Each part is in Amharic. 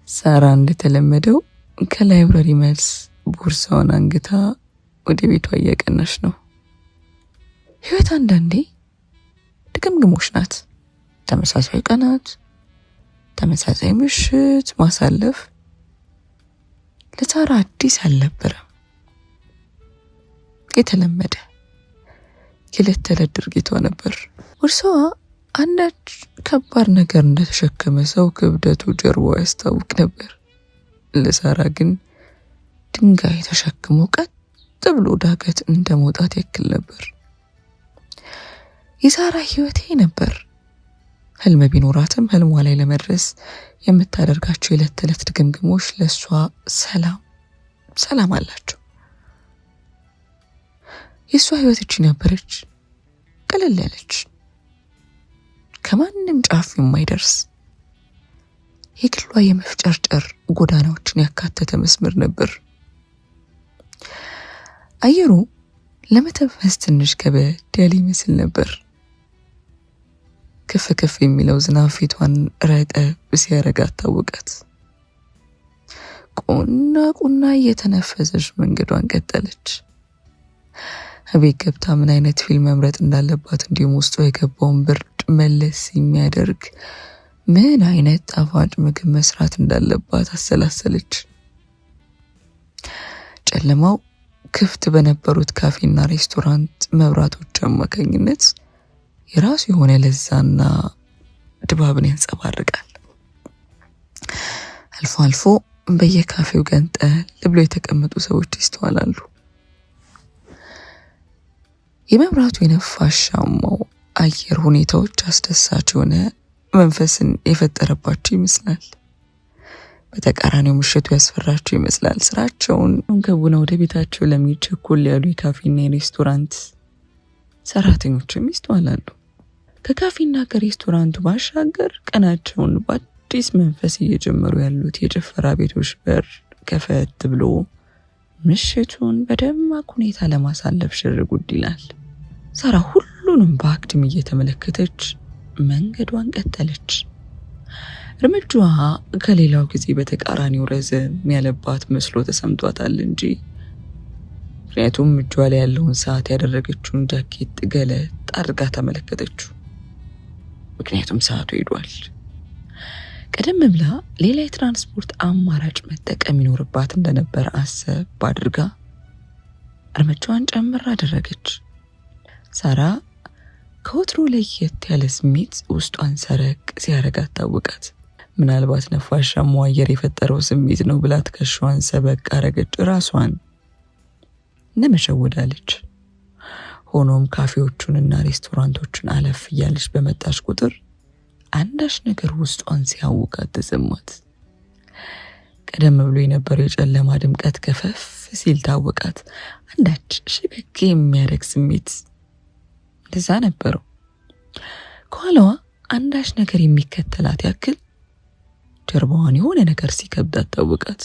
ሳራ እንደተለመደው ከላይብረሪ መልስ ቦርሳውን አንግታ ወደ ቤቷ እያቀናች ነው። ህይወት አንዳንዴ ድግምግሞች ናት። ተመሳሳይ ቀናት፣ ተመሳሳይ ምሽት ማሳለፍ ለሳራ አዲስ አልነበረም። የተለመደ የዕለት ተዕለት ድርጊቷ ነበር። ቦርሳዋ አንዳች ከባድ ነገር እንደተሸከመ ሰው ክብደቱ ጀርባዋ ያስታውቅ ነበር። ለሳራ ግን ድንጋይ ተሸክሞ ቀጥ ብሎ ዳገት እንደ መውጣት ያክል ነበር። የሳራ ህይወቴ ነበር። ህልም ቢኖራትም ህልሟ ላይ ለመድረስ የምታደርጋቸው የዕለት ተዕለት ድግምግሞች ለሷ ሰላም አላቸው። የሷ ህይወት እቺ ነበረች፣ ቀለል ያለች፣ ከማንም ጫፍ የማይደርስ የግሏ የመፍጨርጨር ጎዳናዎችን ያካተተ መስመር ነበር። አየሩ ለመተንፈስ ትንሽ ከበድ ያለ ይመስል ነበር። ከፍ ከፍ የሚለው ዝናብ ፊቷን ረጠብ ሲያረጋት ታወቃት። ቁና እየተነፈሰች መንገዷን ቀጠለች። እቤት ገብታ ምን አይነት ፊልም መምረጥ እንዳለባት እንዲሁም ውስጧ የገባውን ብርድ መለስ የሚያደርግ ምን አይነት ጣፋጭ ምግብ መስራት እንዳለባት አሰላሰለች። ጨለማው ክፍት በነበሩት ካፌና ሬስቶራንት መብራቶች አማካኝነት የራሱ የሆነ ለዛና ድባብን ያንጸባርቃል። አልፎ አልፎ በየካፌው ገንጠል ብሎ የተቀመጡ ሰዎች ይስተዋላሉ። የመብራቱ የነፋሻማው አየር ሁኔታዎች አስደሳች የሆነ መንፈስን የፈጠረባቸው ይመስላል። በተቃራኒው ምሽቱ ያስፈራቸው ይመስላል። ስራቸውን ከውነው ወደ ቤታቸው ለሚቸኩል ያሉ የካፌና የሬስቶራንት ሰራተኞችም ይስተዋላሉ። ከካፌና ከሬስቶራንቱ ባሻገር ቀናቸውን በአዲስ መንፈስ እየጀመሩ ያሉት የጭፈራ ቤቶች በር ከፈት ብሎ ምሽቱን በደማቅ ሁኔታ ለማሳለፍ ሽር ጉድ ይላል። ሳራ ሁሉንም በአግድም እየተመለከተች መንገዷን ቀጠለች። እርምጃዋ ከሌላው ጊዜ በተቃራኒው ረዘም ያለባት መስሎ ተሰምቷታል እንጂ ምክንያቱም እጇ ላይ ያለውን ሰዓት ያደረገችውን ጃኬት ገለጥ አድርጋ ተመለከተችው። ምክንያቱም ሰዓቱ ሄዷል። ቀደም ብላ ሌላ የትራንስፖርት አማራጭ መጠቀም ይኖርባት እንደነበር አሰብ አድርጋ እርምጃዋን ጨምራ አደረገች። ሳራ ከወትሮ ለየት ያለ ስሜት ውስጧን ሰረቅ ሲያረጋት ታወቃት። ምናልባት ነፋሻማው አየር የፈጠረው ስሜት ነው ብላ ትከሻዋን ሰበቅ አረገች። ራሷን እንደመሸወዳለች። ሆኖም ካፌዎቹንና ሬስቶራንቶቹን አለፍ እያለች በመጣች ቁጥር አንዳች ነገር ውስጧን ሲያውቃት ተሰማት። ቀደም ብሎ የነበረው የጨለማ ድምቀት ከፈፍ ሲል ታወቃት። አንዳች ሽግግ የሚያደርግ ስሜት እንደዛ ነበረው። ከኋላዋ አንዳች ነገር የሚከተላት ያክል ጀርባዋን የሆነ ነገር ሲከብዳት ታወቃት።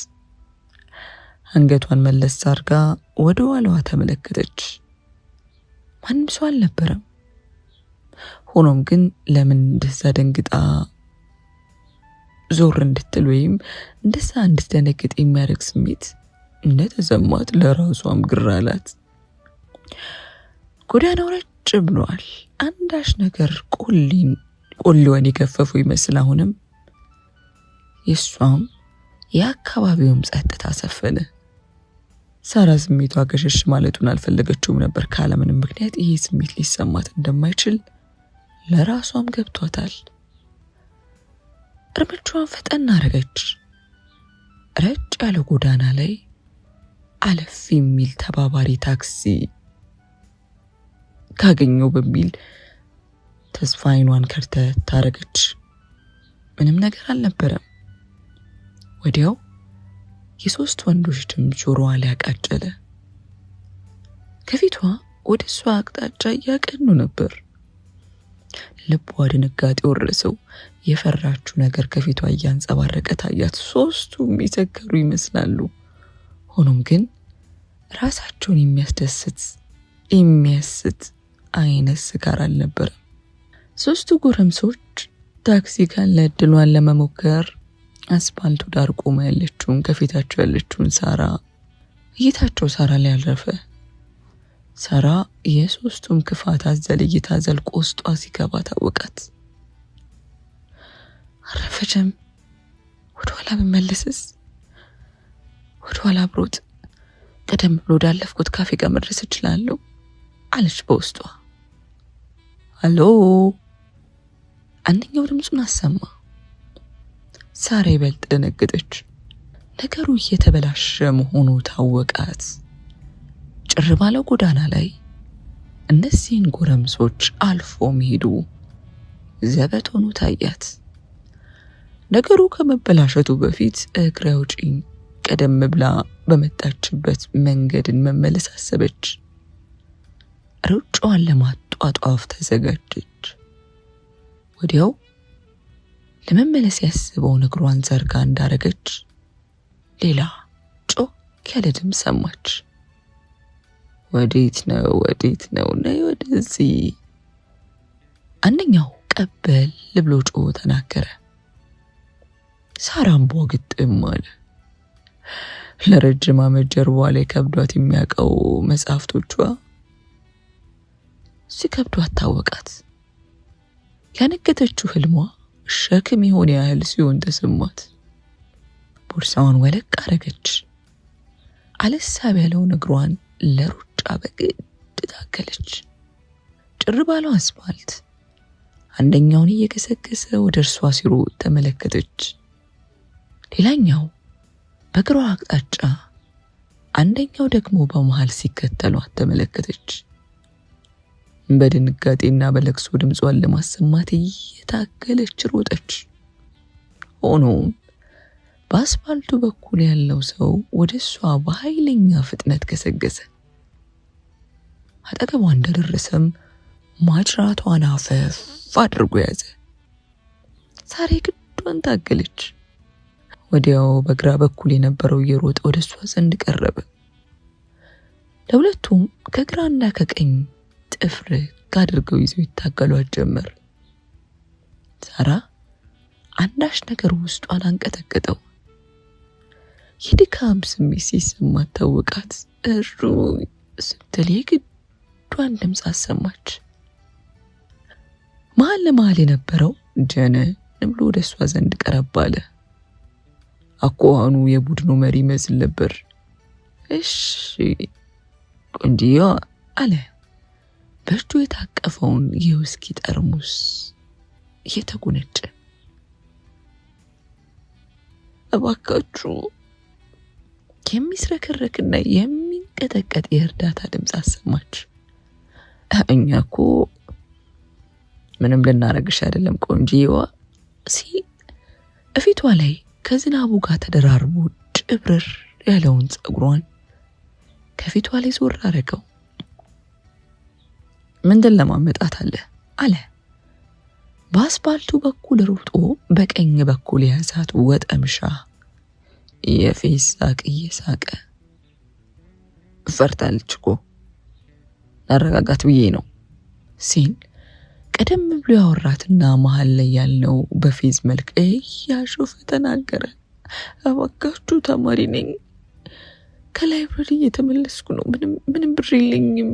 አንገቷን መለስ አድርጋ ወደ ኋላዋ ተመለከተች። ማንም ሰው አልነበረም። ሆኖም ግን ለምን እንደዛ ደንግጣ ዞር እንድትል ወይም እንደዛ እንድትደነግጥ የሚያደርግ ስሜት እንደተሰማት ለራሷም ግራ አላት። ጎዳናው ረጭ ብሏል። አንዳች ነገር ቆሊዋን የገፈፈው ይመስል አሁንም የሷም የአካባቢውም ጸጥታ ሰፈነ። ሳራ ስሜቷ ገሸሽ ማለቱን አልፈለገችውም ነበር። ካለምንም ምክንያት ይሄ ስሜት ሊሰማት እንደማይችል ለራሷም ገብቷታል። እርምጃዋን ፈጠን አረገች። ረጭ ያለ ጎዳና ላይ አለፍ የሚል ተባባሪ ታክሲ ካገኘው በሚል ተስፋ አይኗን ከርተት ታረገች። ምንም ነገር አልነበረም። ወዲያው የሶስት ወንዶች ድምፅ ጆሮዋ ላይ አቃጨለ። ከፊቷ ወደ እሷ አቅጣጫ እያቀኑ ነበር። ልቧ ድንጋጤ ወረሰው። የፈራችው ነገር ከፊቷ እያንጸባረቀ ታያት። ሶስቱም የሰከሩ ይመስላሉ። ሆኖም ግን ራሳቸውን የሚያስት አይነት ስካር አልነበረም። 3ቱ ጎረምሶች ታክሲ ካለ እድሏን ለመሞከር አስፓልቱ ዳር ቆማ ያለችውን ከፊታቸው ያለችውን ሳራ እይታቸው ሳራ ላይ አረፈ። ሳራ የ3ቱም ክፋት አዘል እይታ ዘልቆ ውስጧ ሲገባ ታወቃት። አረፈችም። ወደኋላ ብመለስስ? ወደኋላ ብሮጥ ቀደም ብሎ ወዳለፍኩት ካፌ ጋር መድረስ እችላለሁ አለች በውስጧ። አሎ! አንደኛው ድምፁን አሰማ። ሳራ ይበልጥ ደነገጠች። ነገሩ እየተበላሸ መሆኑ ታወቃት። ጭር ባለው ጎዳና ላይ እነዚህን ጎረምሶች አልፎ መሄዱ ዘበት ሆኖ ታያት። ነገሩ ከመበላሸቱ በፊት እግሬ አውጪኝ ቀደም ብላ በመጣችበት መንገድን መመለስ አሰበች። ሩጫዋን ለማጧጧፍ ተዘጋጀች። ወዲያው ለመመለስ ያስበውን እግሯን ዘርጋ እንዳረገች ሌላ ጮክ ያለ ድምፅ ሰማች። ወዴት ነው? ነይ ወደዚህ። አንደኛው ቀበል ብሎ ጮህ ተናገረ። ሳራም ግጥም አለ። ለረጅም ዓመት ጀርባዋ ላይ ከብዷት የሚያውቀው መጽሐፍቶቿ ሲከብዷት ታወቃት። ያነገተችው ህልሟ ሸክም የሆነ ያህል ሲሆን ተሰማት። ቦርሳዋን ወለቅ አረገች። አለሳብ ያለውን እግሯን ለሩጫ በግድ ታገለች። ጭር ባለው አስፓልት አንደኛውን እየገሰገሰ ወደ እርሷ ሲሮጥ ተመለከተች። ሌላኛው በግሯ አቅጣጫ፣ አንደኛው ደግሞ በመሃል ሲከተሏት ተመለከተች። በድንጋጤና በለቅሶ ድምጿን ለማሰማት እየታገለች ሮጠች። ሆኖም በአስፓልቱ በኩል ያለው ሰው ወደ እሷ በኃይለኛ ፍጥነት ገሰገሰ። አጠገቧ እንደደረሰም ማጅራቷን አፈፍ አድርጎ ያዘ። ሳራ ግዷን ታገለች። ወዲያው በግራ በኩል የነበረው እየሮጠ ወደ እሷ ዘንድ ቀረበ። ለሁለቱም ከግራና ከቀኝ ጥፍርግ አድርገው ይዘው ይታገሏት ጀመር። ሳራ አንዳች ነገር ውስጧን አንቀጠቀጠው። የድካም ስሜት ሲሰማት ታወቃት። እሩ ስትል የግዷን ድምፅ አሰማች። መሀል ለመሀል የነበረው ጀነን ብሎ ወደ እሷ ዘንድ ቀረብ አለ። አኳኋኑ የቡድኑ መሪ መስል ነበር። እሺ ቆንጆ አለ። በእጁ የታቀፈውን የውስኪ ጠርሙስ እየተጎነጨ። እባካችሁ የሚስረከረክና የሚንቀጠቀጥ የእርዳታ ድምፅ አሰማች። እኛ እኮ ምንም ልናረግሽ አይደለም ቆንጆዋ ሲል እፊቷ ላይ ከዝናቡ ጋር ተደራርቦ ጭብርር ያለውን ፀጉሯን ከፊቷ ላይ ዞር አረገው። ምንድን ለማመጣት አለ። በአስፓልቱ በኩል ሮጦ በቀኝ በኩል የያዛት ወጠምሻ የፌስ ሳቅ እየሳቀ። ፈርታለች እኮ ላረጋጋት ብዬ ነው ሲል ቀደም ብሎ ያወራትና መሀል ላይ ያለው በፌዝ መልክ እያሾፈ ተናገረ። እባካችሁ ተማሪ ነኝ፣ ከላይብረሪ እየተመለስኩ ነው፣ ምንም ብር የለኝም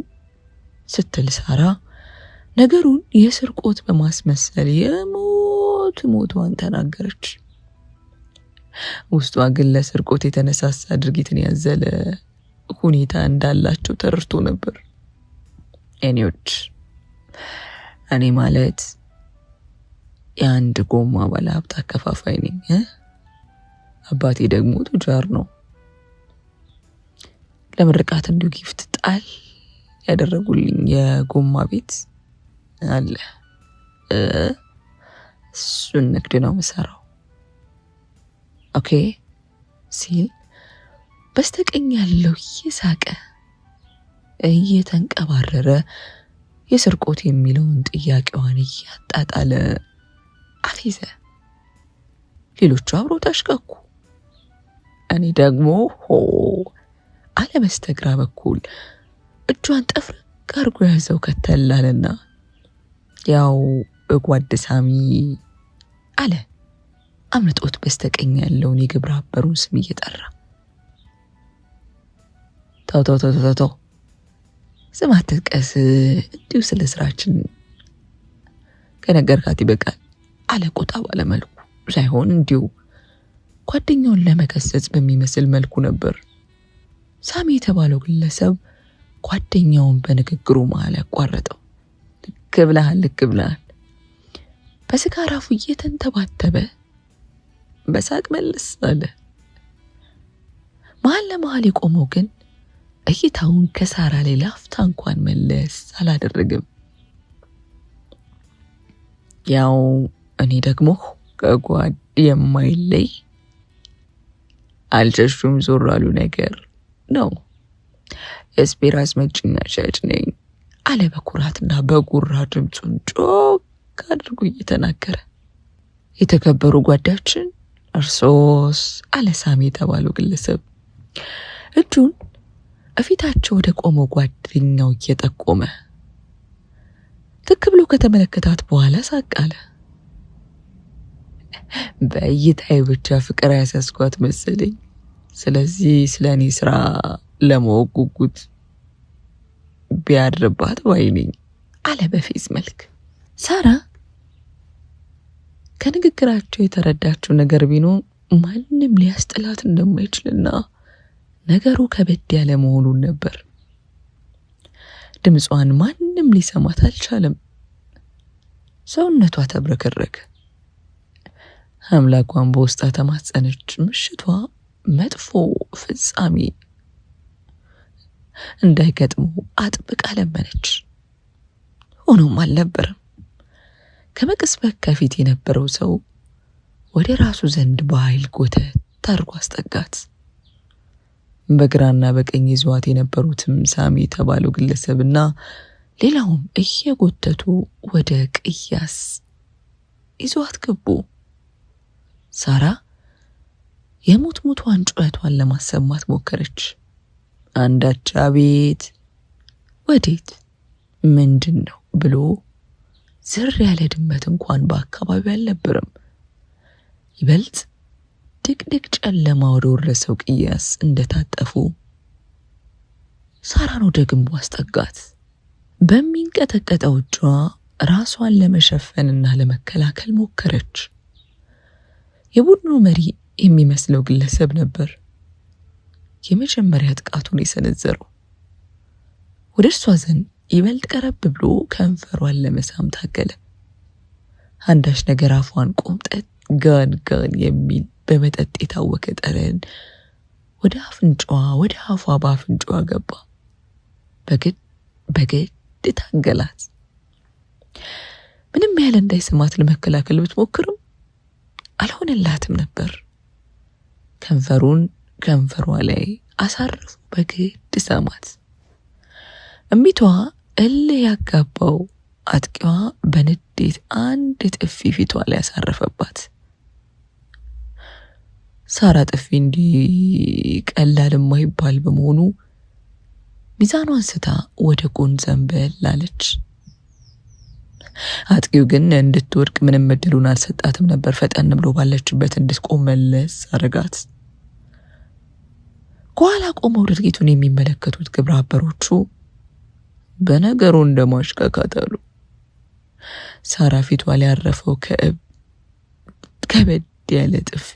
ስትል ሳራ ነገሩን የስርቆት በማስመሰል ሞቷን ተናገረች። ውስጧ ግን ለስርቆት የተነሳሳ ድርጊትን ያዘለ ሁኔታ እንዳላቸው ተረድቶ ነበር። እኔ ማለት የአንድ ጎማ ባለሀብት አከፋፋይ ነኝ። አባቴ ደግሞ ቱጃር ነው። ለምርቃት እንዲሁ ጊፍት ጣል ያደረጉልኝ የጎማ ቤት አለ። እሱን ንግድ ነው የምሰራው። ኦኬ ሲል በስተቀኝ ያለው እየሳቀ እየተንቀባረረ የስርቆት የሚለውን ጥያቄዋን እያጣጣለ አፌዘ። ሌሎቹ አብረው ተሽከኩ። እኔ ደግሞ አለ በስተግራ በኩል እጇን ጠፍር አርጎ ያዘው ከተላልና ያው ጓድ ሳሚ አለ አምልጦት በስተቀኝ ያለውን የግብረ አበሩን ስም እየጠራ። ተው ስም አትጥቀስ፣ እንዲሁ ስለ ስራችን ከነገርካት ይበቃል አለ ቆጣ ባለ መልኩ ሳይሆን እንዲሁ ጓደኛውን ለመከሰጽ በሚመስል መልኩ ነበር። ሳሚ የተባለው ግለሰብ ጓደኛውን በንግግሩ መሃል ያቋረጠው። ልክ ብለሃል በስካር አፉ እየተንተባተበ በሳቅ መለስ አለ። መሀል ለመሀል የቆመው ግን እይታውን ከሳራ ላይ ላፍታ እንኳን መለስ አላደረግም። ያው እኔ ደግሞ ከጓድ የማይለይ አልሸሹም ዞር አሉ ነገር ነው። የስፔር አስመጪና ሻጭ ነኝ አለ በኩራትና በጉራ ድምፁን ጮክ አድርጎ እየተናገረ። የተከበሩ ጓዳችን እርሶስ አለ ሳሚ የተባለው ግለሰብ እጁን እፊታቸው ወደ ቆመው ጓደኛው እየጠቆመ። ትክ ብሎ ከተመለከታት በኋላ ሳቅ አለ። በእይታዬ ብቻ ፍቅር ያሳስኳት መሰለኝ። ስለዚህ ስለ እኔ ስራ ለማወቅ ጉጉት ቢያድርባት ባይነኝ አለ በፌዝ መልክ። ሳራ ከንግግራቸው የተረዳችው ነገር ቢኖር ማንም ሊያስጥላት እንደማይችልና ነገሩ ከበድ ያለ መሆኑን ነበር። ድምጿን ማንም ሊሰማት አልቻለም። ሰውነቷ ተብረከረከ። አምላኳን በውስጧ ተማጸነች። ምሽቷ መጥፎ ፍጻሜ እንዳይገጥመው አጥብቃ ለመነች። ሆኖም አልነበረም። ከመቅስበት ከፊት የነበረው ሰው ወደ ራሱ ዘንድ በኃይል ጎተት አድርጎ አስጠጋት። በግራና በቀኝ ይዟት የነበሩትም ሳሚ የተባለው ግለሰብና ሌላውም እየጎተቱ ወደ ቅያስ ይዟት ገቡ። ሳራ የሙቷን ጩኸቷን ለማሰማት ሞከረች። አንዳች አቤት፣ ወዴት፣ ምንድን ነው ብሎ ዝር ያለ ድመት እንኳን በአካባቢው አልነበረም። ይበልጥ ድቅድቅ ጨለማ ወደ ወረሰው ቅያስ እንደታጠፉ ሳራን ወደ ግንቡ አስጠጋት። በሚንቀጠቀጠው እጇ ራሷን ለመሸፈንና ለመከላከል ሞከረች። የቡድኑ መሪ የሚመስለው ግለሰብ ነበር የመጀመሪያ ጥቃቱን የሰነዘረው። ወደ እርሷ ዘንድ ይበልጥ ቀረብ ብሎ ከንፈሯን ለመሳም ታገለ። አንዳች ነገር አፏን ቆምጠጥ ጋን የሚል በመጠጥ የታወከ ጠረን ወደ አፍንጫዋ ወደ አፏ በአፍንጫዋ ገባ። በግድ ታገላት። ምንም ያህል እንዳይሰማት ለመከላከል ብትሞክርም አልሆነላትም ነበር። ከንፈሩን ከንፈሯ ላይ አሳርፎ በግድ ሳማት። እምቢቷ እልህ ያጋባው አጥቂዋ በንዴት አንድ ጥፊ ፊቷ ላይ ያሳረፈባት። ሳራ ጥፊ እንዲህ ቀላል የማይባል በመሆኑ ሚዛኗን ስታ ወደ ጎን ዘንበል አለች። አጥቂው ግን እንድትወድቅ ምንም እድሉን አልሰጣትም ነበር። ፈጠን ብሎ ባለችበት እንድትቆም መለስ አረጋት። ከኋላ ቆመው ድርጊቱን የሚመለከቱት ግብረ አበሮቹ በነገሩ እንደማሽካካት አሉ። ሳራ ፊቷ ላይ ያረፈው ከበድ ያለ ጥፊ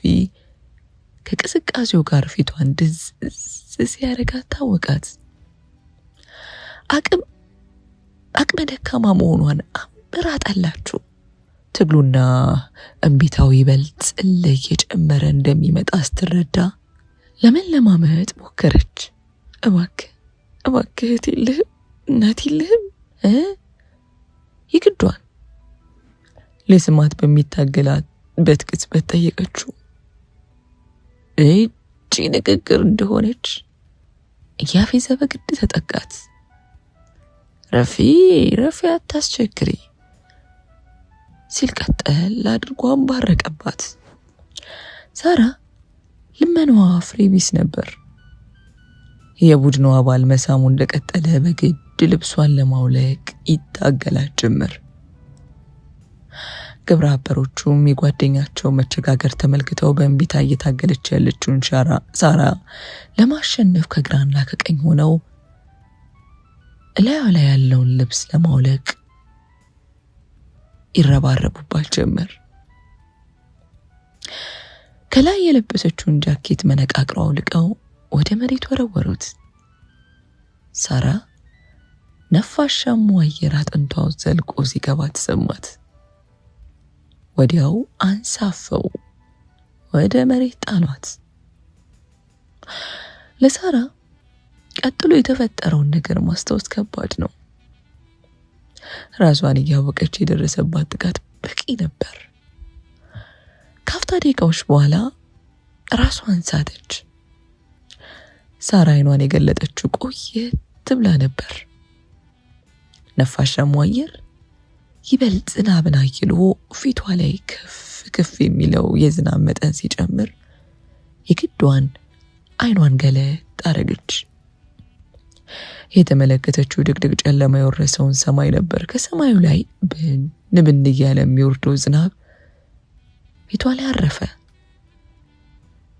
ከቅስቃሴው ጋር ፊቷን ድዝ ሲያረጋት ታወቃት። አቅመ ደካማ መሆኗን አምራ ጣላችሁ። ትግሉና እምቢታው ይበልጥ እየጨመረ እንደሚመጣ ስትረዳ ለመለማመጥ ሞከረች። እባክህ እህት የለህም እናት የለህም? ይግዷን ለስማት በሚታገላት ቅጽበት ጠየቀችው። እቺ ንግግር እንደሆነች እያፌዘ በግድ ተጠጋት። ረፊ አታስቸግሪ ሲል ቀጠል አድርጎ አንባረቀባት። ሳራ ልመናዋ ፍሬ ቢስ ነበር። የቡድኑ አባል መሳሙ እንደቀጠለ በግድ ልብሷን ለማውለቅ ይታገላት ጀመር። ግብረ አበሮቹም የጓደኛቸው መቸጋገር ተመልክተው በእንቢታ እየታገለች ያለችውን ሳራ ለማሸነፍ ከግራና ከቀኝ ሆነው እላዩ ላይ ያለውን ልብስ ለማውለቅ ይረባረቡባት ጀመር። ከላይ የለበሰችውን ጃኬት መነቃቅረው አውልቀው ወደ መሬት ወረወሩት። ሳራ ነፋሻሙ አየር አጥንቷ ዘልቆ ሲገባ ተሰማት። ወዲያው አንሳፈው ወደ መሬት ጣሏት። ለሳራ ቀጥሎ የተፈጠረውን ነገር ማስታወስ ከባድ ነው። ራሷን እያወቀች የደረሰባት ጥቃት በቂ ነበር። ከአፍታ ደቂቃዎች በኋላ ራሷን ሳተች። ሳራ አይኗን የገለጠችው ቆየት ብላ ነበር። ነፋሻሙ አየር ይበልጥ ዝናብን አይሎ ፊቷ ላይ ከፍ የሚለው የዝናብ መጠን ሲጨምር የግዷን አይኗን ገለጥ አረገች። የተመለከተችው ድቅድቅ ጨለማ የወረሰውን ሰማይ ነበር። ከሰማዩ ላይ ብን እያለ የሚወርደው ዝናብ ፊቷ ላይ አረፈ።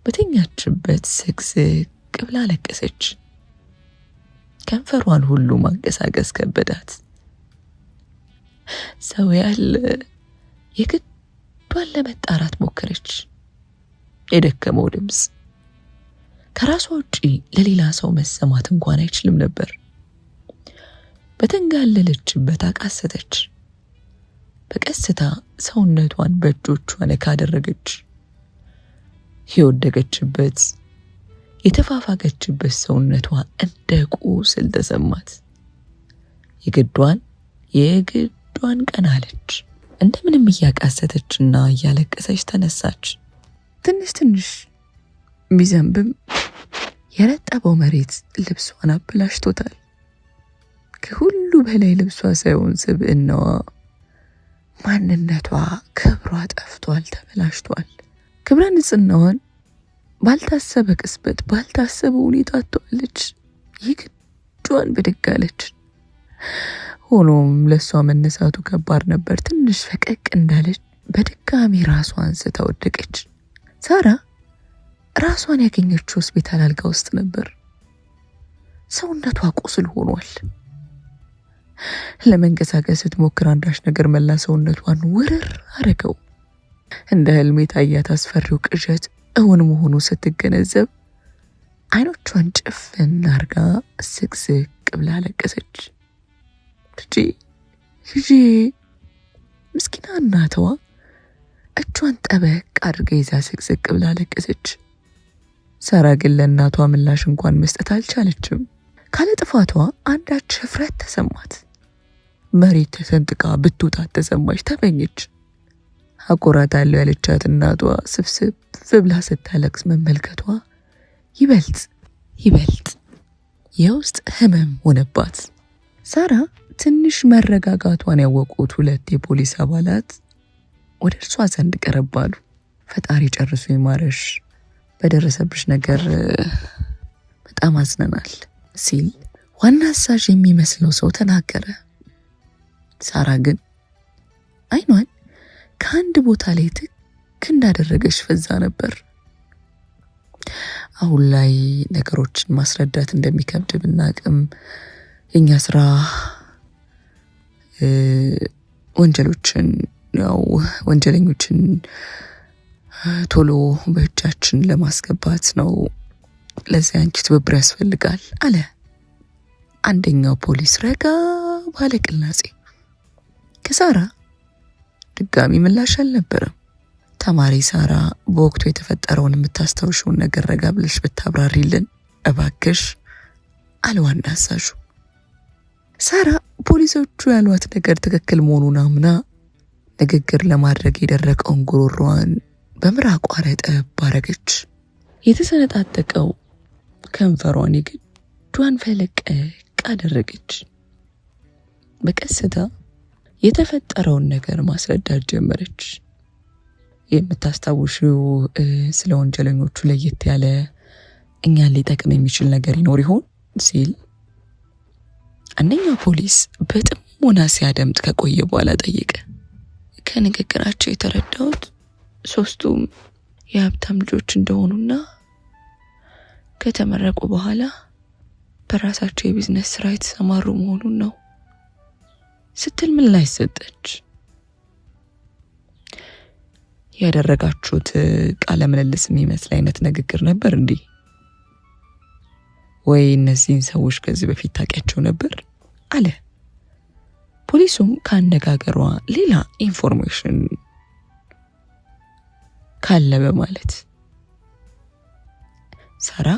በተኛችበት ስቅስቅ ብላ ለቀሰች። ከንፈሯን ሁሉ ማንቀሳቀስ ከበዳት። ሰው ያለ የግዷን ለመጣራት ሞከረች። የደከመው ድምፅ ከራሷ ውጪ ለሌላ ሰው መሰማት እንኳን አይችልም ነበር። በተንጋለለችበት አቃሰተች። በቀስታ ሰውነቷን በእጆቿ ነካ አደረገች። የወደቀችበት የተፋፋገችበት ሰውነቷ እንደ ቁስል ተሰማት። የግዷን ቀና አለች። እንደምንም እያቃሰተችና እያለቀሰች ተነሳች። ትንሽ ቢዘንብም የረጠበው መሬት ልብሷን አበላሽቶታል። ከሁሉ በላይ ልብሷ ሳይሆን ስብዕናዋ፣ ማንነቷ፣ ክብሯ ጠፍቷል፣ ተበላሽቷል። ክብረ ንጽህናዋን ባልታሰበ ቅጽበት ባልታሰበ ሁኔታ አጥተዋለች። የግዷን ብድግ አለች። ሆኖም ለሷ መነሳቱ ከባድ ነበር። ትንሽ ፈቀቅ እንዳለች በድጋሚ ራሷን አንስታ ወደቀች። ሳራ ራሷን ያገኘችው ሆስፒታል አልጋ ውስጥ ነበር። ሰውነቷ ቁስል ሆኗል። ለመንቀሳቀስ ስትሞክር አንዳች ነገር መላ ሰውነቷን ውርር አረገው። እንደ ህልም የታያት አስፈሪው ቅዠት እውን መሆኑ ስትገነዘብ አይኖቿን ጭፍን አርጋ ስቅስቅ ብላ ለቀሰች። ልጄ ምስኪና እናትዋ እጇን ጠበቅ አድርጋ ይዛ ስቅስቅ ብላ ለቀሰች። ሳራ ግን ለእናቷ ምላሽ እንኳን መስጠት አልቻለችም። ካለ ጥፋቷ አንዳች ህፍረት ተሰማት። መሬት ተሰንጥቃ ብትውጣት ተሰማች። ተመኘች። አቆራታለሁ ያለቻት እናቷ ስብስብ ብላ ስታለቅስ መመልከቷ ይበልጥ የውስጥ ህመም ሆነባት። ሳራ ትንሽ መረጋጋቷን ያወቁት ሁለት የፖሊስ አባላት ወደ እርሷ ዘንድ ቀረባሉ። ፈጣሪ ጨርሶ ይማረሽ፣ በደረሰብሽ ነገር በጣም አዝነናል ሲል ዋና አዛዥ የሚመስለው ሰው ተናገረ። ሳራ ግን አይኗን ከአንድ ቦታ ላይ ትክ እንዳደረገች ፈዛ ነበር። አሁን ላይ ነገሮችን ማስረዳት እንደሚከብድ ብናቅም የኛ ስራ ወንጀለኞችን ቶሎ በእጃችን ለማስገባት ነው። ለዚህ አንቺ ትብብር ያስፈልጋል አለ አንደኛው ፖሊስ ረጋ ባለ ቅላጼ። ከሳራ ድጋሚ ምላሽ አልነበረም። ተማሪ ሳራ፣ በወቅቱ የተፈጠረውን የምታስታውሽውን ነገር ረጋ ብለሽ ብታብራሪልን እባክሽ አለ ዋና አዛዡ። ሳራ ፖሊሶቹ ያሏት ነገር ትክክል መሆኑን አምና ንግግር ለማድረግ የደረቀውን ጉሮሯን በምራቋ ረጠብ አረገች። የተሰነጣጠቀው ከንፈሯን የግዷን ፈለቀቅ አደረገች። በቀስታ የተፈጠረውን ነገር ማስረዳት ጀመረች። የምታስታውሽው ስለ ወንጀለኞቹ ለየት ያለ እኛን ሊጠቅም የሚችል ነገር ይኖር ይሆን ሲል አንደኛው ፖሊስ በጥሞና ሲያደምጥ ከቆየ በኋላ ጠየቀ። ከንግግራቸው የተረዳሁት ሶስቱም የሀብታም ልጆች እንደሆኑና ከተመረቁ በኋላ በራሳቸው የቢዝነስ ስራ የተሰማሩ መሆኑን ነው ስትል ምላሽ ሰጠች። ያደረጋችሁት ቃለ ምልልስ የሚመስል አይነት ንግግር ነበር እንዴ? ወይ እነዚህን ሰዎች ከዚህ በፊት ታውቂያቸው ነበር አለ። ፖሊሱም ካነጋገሯ ሌላ ኢንፎርሜሽን ካለ በማለት ሳራ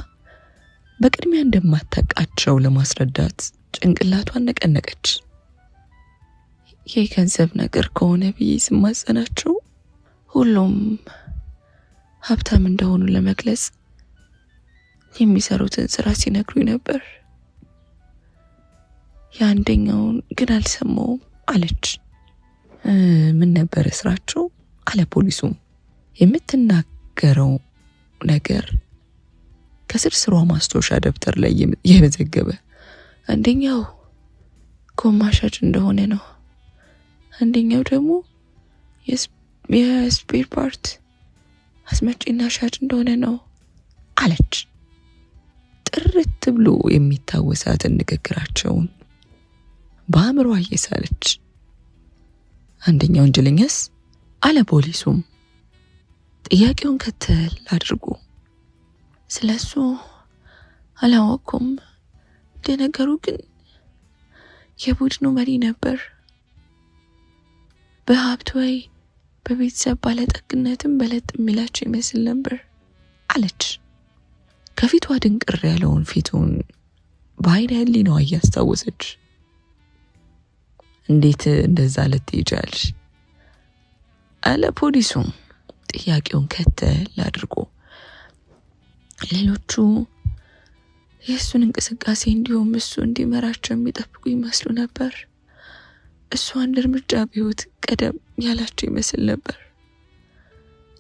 በቅድሚያ እንደማታውቃቸው ለማስረዳት ጭንቅላቷን ነቀነቀች። የገንዘብ ነገር ከሆነ ብዬ ስማጸናቸው ሁሉም ሀብታም እንደሆኑ ለመግለጽ የሚሰሩትን ስራ ሲነግሩኝ ነበር። የአንደኛውን ግን አልሰማውም አለች። ምን ነበር ስራቸው አለ ፖሊሱም። የምትናገረው ነገር ከስርስሯ ማስታወሻ ደብተር ላይ የመዘገበ አንደኛው ጎማ ሻጭ እንደሆነ ነው፣ አንደኛው ደግሞ የስፔር ፓርት አስመጪና ሻጭ እንደሆነ ነው አለች። ጥርት ብሎ የሚታወሳትን ንግግራቸውን በአእምሯ እየሳለች። አንደኛው ወንጀለኛስ አለ ፖሊሱም ጥያቄውን ከተል አድርጎ። ስለሱ አላወኩም፣ ለነገሩ ግን የቡድኑ መሪ ነበር። በሀብት ወይ በቤተሰብ ባለጠግነትም በለጥ የሚላቸው ይመስል ነበር አለች። ከፊቷ ድንቅር ያለውን ፊቱን በአይነ ህሊናዋ እያስታወሰች እንዴት እንደዛ ልትሄጃለሽ አለ ፖሊሱም ጥያቄውን ከተል አድርጎ። ሌሎቹ የእሱን እንቅስቃሴ እንዲሁም እሱ እንዲመራቸው የሚጠብቁ ይመስሉ ነበር። እሱ አንድ እርምጃ ቢሆት ቀደም ያላቸው ይመስል ነበር።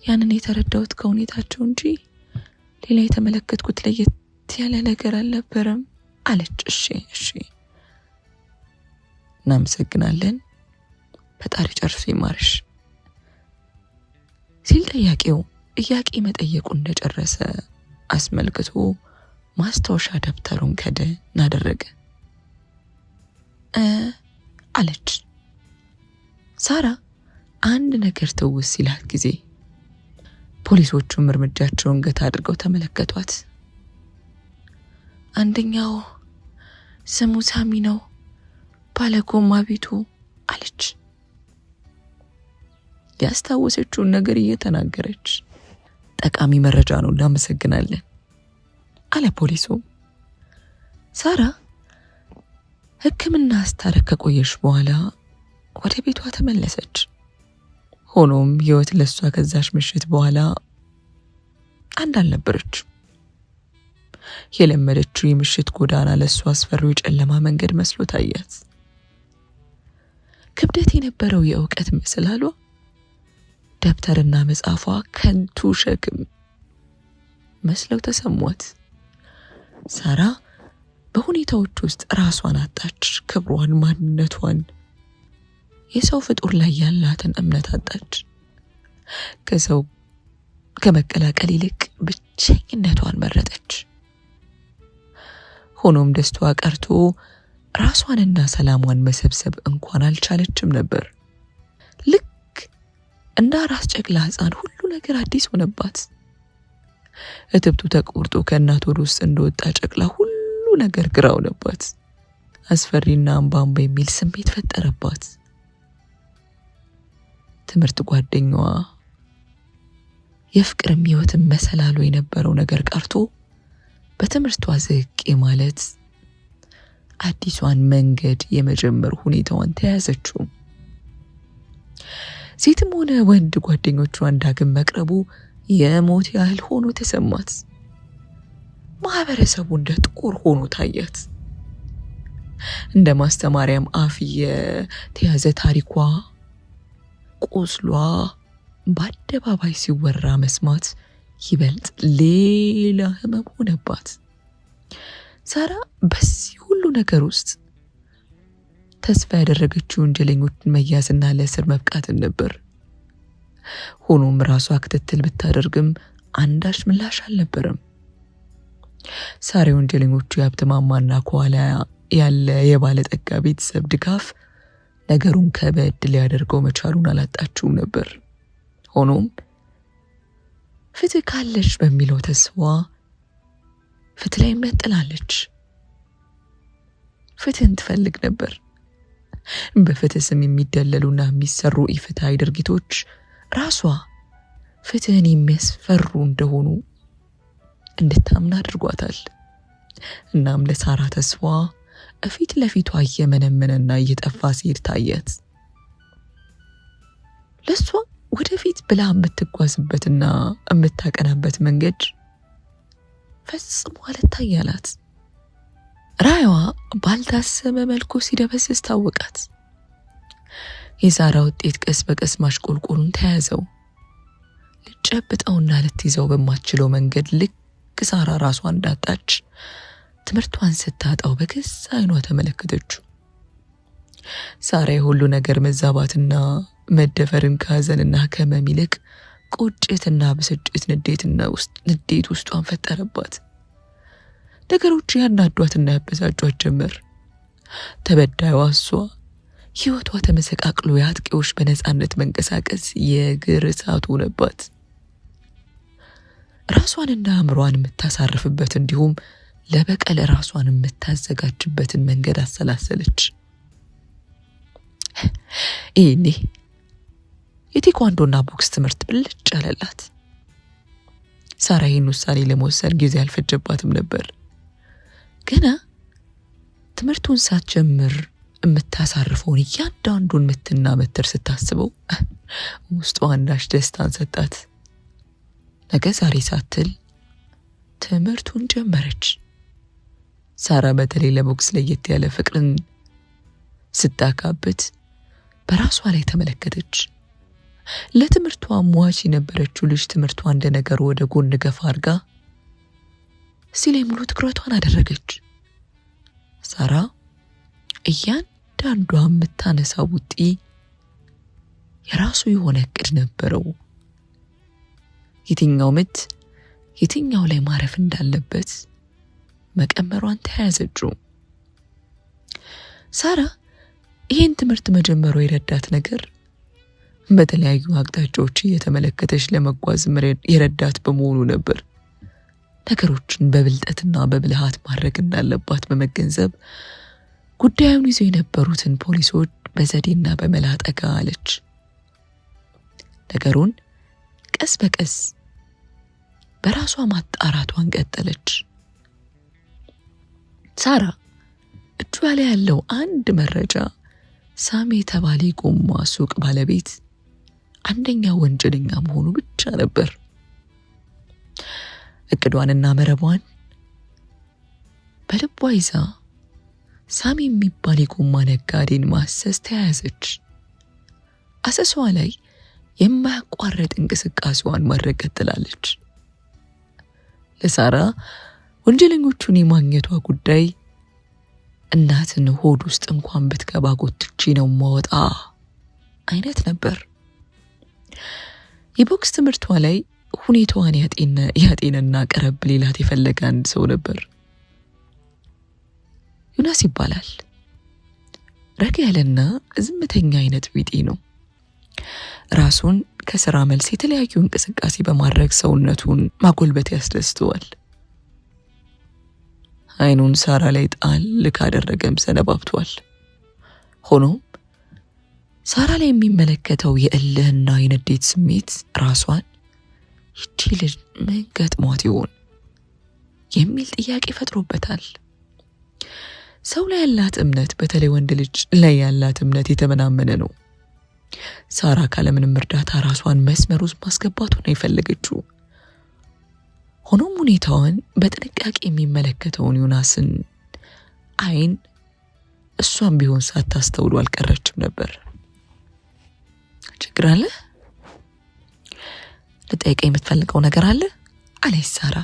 ያንን የተረዳሁት ከሁኔታቸው እንጂ ሌላ የተመለከትኩት ለየት ያለ ነገር አልነበረም አለች። እሺ እናመሰግናለን፣ ፈጣሪ ጨርሶ ይማርሽ ሲል ጥያቄው ጥያቄ መጠየቁ እንደጨረሰ አስመልክቶ ማስታወሻ ደብተሩን ከደ እናደረገ አለች። ሳራ አንድ ነገር ትውስ ሲላት ጊዜ ፖሊሶቹም እርምጃቸውን ገታ አድርገው ተመለከቷት። አንደኛው ስሙ ሳሚ ነው፣ ባለጎማ ቤቱ አለች። ያስታወሰችውን ነገር እየተናገረች ጠቃሚ መረጃ ነው፣ እናመሰግናለን አለ ፖሊሱ። ሳራ ሕክምና አስታረቅ ከቆየች በኋላ ወደ ቤቷ ተመለሰች። ሆኖም ህይወት ለሷ ከዛች ምሽት በኋላ አንድ አልነበረች። የለመደችው የምሽት ጎዳና ለሷ አስፈሪው የጨለማ መንገድ መስሎ ታያት። ክብደት የነበረው የእውቀት መሰላሏ፣ ደብተርና መጽሐፏ ከንቱ ሸክም መስለው ተሰሟት። ሳራ በሁኔታዎች ውስጥ ራሷን አጣች። ክብሯን፣ ማንነቷን፣ የሰው ፍጡር ላይ ያላትን እምነት አጣች። ከሰው ከመቀላቀል ይልቅ ብቸኝነቷን መረጠች። ሆኖም ደስታዋ ቀርቶ ራሷንና ሰላሟን መሰብሰብ እንኳን አልቻለችም ነበር። ልክ እንደ አራስ ጨቅላ ሕፃን ሁሉ ነገር አዲስ ሆነባት። እትብቱ ተቆርጦ ከእናት ሆድ ውስጥ እንደወጣ ጨቅላ ሁሉ ነገር ግራ ሆነባት። አስፈሪና አምባምባ የሚል ስሜት ፈጠረባት። ትምህርት ጓደኛዋ፣ የፍቅርም ህይወትን መሰላሉ የነበረው ነገር ቀርቶ በትምህርቷ ዝቅ ማለት አዲሷን መንገድ የመጀመር ሁኔታዋን ተያዘችው። ሴትም ሆነ ወንድ ጓደኞቿን ዳግም መቅረቡ የሞት ያህል ሆኖ ተሰማት። ማህበረሰቡ እንደ ጦር ሆኖ ታያት። እንደ ማስተማሪያም አፍ የተያዘ ታሪኳ፣ ቁስሏ በአደባባይ ሲወራ መስማት ይበልጥ ሌላ ህመም ሆነባት። ሳራ በዚህ ሁሉ ነገር ውስጥ ተስፋ ያደረገችው ወንጀለኞችን መያዝና ለእስር መብቃትን ነበር። ሆኖም ራሷ ክትትል ብታደርግም አንዳች ምላሽ አልነበረም። ሳራ ወንጀለኞቹ የሀብት ማማና ከኋላ ያለ የባለጠጋ ቤተሰብ ድጋፍ ነገሩን ከበድ ሊያደርገው መቻሉን አላጣችውም ነበር። ሆኖም ፍትህ ካለች በሚለው ተስፋ ፍትህ ላይ እምነት ጥላለች። ፍትህን ትፈልግ ነበር። በፍትህ ስም የሚደለሉና የሚሰሩ ኢፍትሃዊ ድርጊቶች ራሷ ፍትህን የሚያስፈሩ እንደሆኑ እንድታምን አድርጓታል። እናም ለሳራ ተስፋ ፊት ለፊቷ እየመነመነና እየጠፋ ሲሄድ ታያት። ለሷ ወደፊት ብላ የምትጓዝበትና የምታቀናበት መንገድ ፈጽሞ አልታያላት። ራዕይዋ ባልታሰበ መልኩ ሲደበዝዝ ታወቃት። የሳራ ውጤት ቀስ በቀስ ማሽቆልቆሉን ተያዘው። ልጨብጠውና ልትይዘው በማትችለው መንገድ ልክ ሳራ ራሷ እንዳጣች ትምህርቷን ስታጣው በገዛ አይኗ ተመለከተችው። ሳራ የሁሉ ነገር መዛባትና መደፈርን ከሀዘንና ከህመም ይልቅ ቁጭትና ብስጭት፣ ንዴት ውስጧን ፈጠረባት። ነገሮች ያናዷትና ያበሳጯት ጀመር። ተበዳይዋ እሷ፣ ህይወቷ ተመሰቃቅሎ የአጥቂዎች በነፃነት መንቀሳቀስ የእግር እሳት ሆነባት። ራሷንና አእምሯን የምታሳርፍበት እንዲሁም ለበቀል ራሷን የምታዘጋጅበትን መንገድ አሰላሰለች። ይህኔ የቴኳንዶና ቦክስ ትምህርት ብልጭ አለላት። ሳራ ይህን ውሳኔ ለመወሰን ጊዜ አልፈጀባትም ነበር። ገና ትምህርቱን ሳትጀምር የምታሳርፈውን እያንዳንዱን ምትና መትር ስታስበው ውስጧ አንዳች ደስታን ሰጣት። ነገ ዛሬ ሳትል ትምህርቱን ጀመረች። ሳራ በተለይ ለቦክስ ለየት ያለ ፍቅርን ስታካብት በራሷ ላይ ተመለከተች። ለትምህርቷ ሟች የነበረችው ልጅ ትምህርቷ እንደ ነገር ወደ ጎን ገፋ አድርጋ እዚህ ላይ ሙሉ ትኩረቷን አደረገች። ሳራ እያንዳንዷ የምታነሳው ውጤ የራሱ የሆነ እቅድ ነበረው። የትኛው ምት የትኛው ላይ ማረፍ እንዳለበት መቀመሯን ተያያዘችው። ሳራ ይህን ትምህርት መጀመሯ የረዳት ነገር በተለያዩ አቅጣጫዎች እየተመለከተች ለመጓዝ የረዳት በመሆኑ ነበር። ነገሮችን በብልጠትና በብልሃት ማድረግ እንዳለባት በመገንዘብ ጉዳዩን ይዘው የነበሩትን ፖሊሶች በዘዴና በመላ ጠጋ አለች። ነገሩን ቀስ በቀስ በራሷ ማጣራቷን ቀጠለች። ሳራ እጇ ላይ ያለው አንድ መረጃ ሳሚ የተባለ የጎማ ሱቅ ባለቤት አንደኛው ወንጀለኛ መሆኑ ብቻ ነበር። እቅዷንና መረቧን በልቧ ይዛ ሳሚ የሚባል የጎማ ነጋዴን ማሰስ ተያያዘች። አሰሷ ላይ የማያቋርጥ እንቅስቃሴዋን ማድረግ ቀጥላለች። ለሳራ ወንጀለኞቹን የማግኘቷ ጉዳይ እናትን ሆድ ውስጥ እንኳን ብትገባ ጎትቼ ነው ማወጣ አይነት ነበር። የቦክስ ትምህርቷ ላይ ሁኔታዋን ያጤነና ቀረብ ሌላት የፈለገ አንድ ሰው ነበር። ዮናስ ይባላል። ረጋ ያለና ዝምተኛ አይነት ቢጤ ነው። ራሱን ከስራ መልስ የተለያዩ እንቅስቃሴ በማድረግ ሰውነቱን ማጎልበት ያስደስተዋል። አይኑን ሳራ ላይ ጣል ካደረገም ሰነባብቷል። ሆኖም ሳራ ላይ የሚመለከተው የእልህና የንዴት ስሜት ራሷን ይቺ ልጅ ምን ገጥሟት ይሆን የሚል ጥያቄ ፈጥሮበታል። ሰው ላይ ያላት እምነት፣ በተለይ ወንድ ልጅ ላይ ያላት እምነት የተመናመነ ነው። ሳራ ካለምንም እርዳታ ራሷን መስመር ውስጥ ማስገባቱን ነው የፈለገችው። ሆኖም ሁኔታውን በጥንቃቄ የሚመለከተውን ዮናስን አይን እሷም ቢሆን ሳታስተውሉ አልቀረችም ነበር። ችግር አለ? ልጠይቀኝ የምትፈልገው ነገር አለ? አለች ሳራ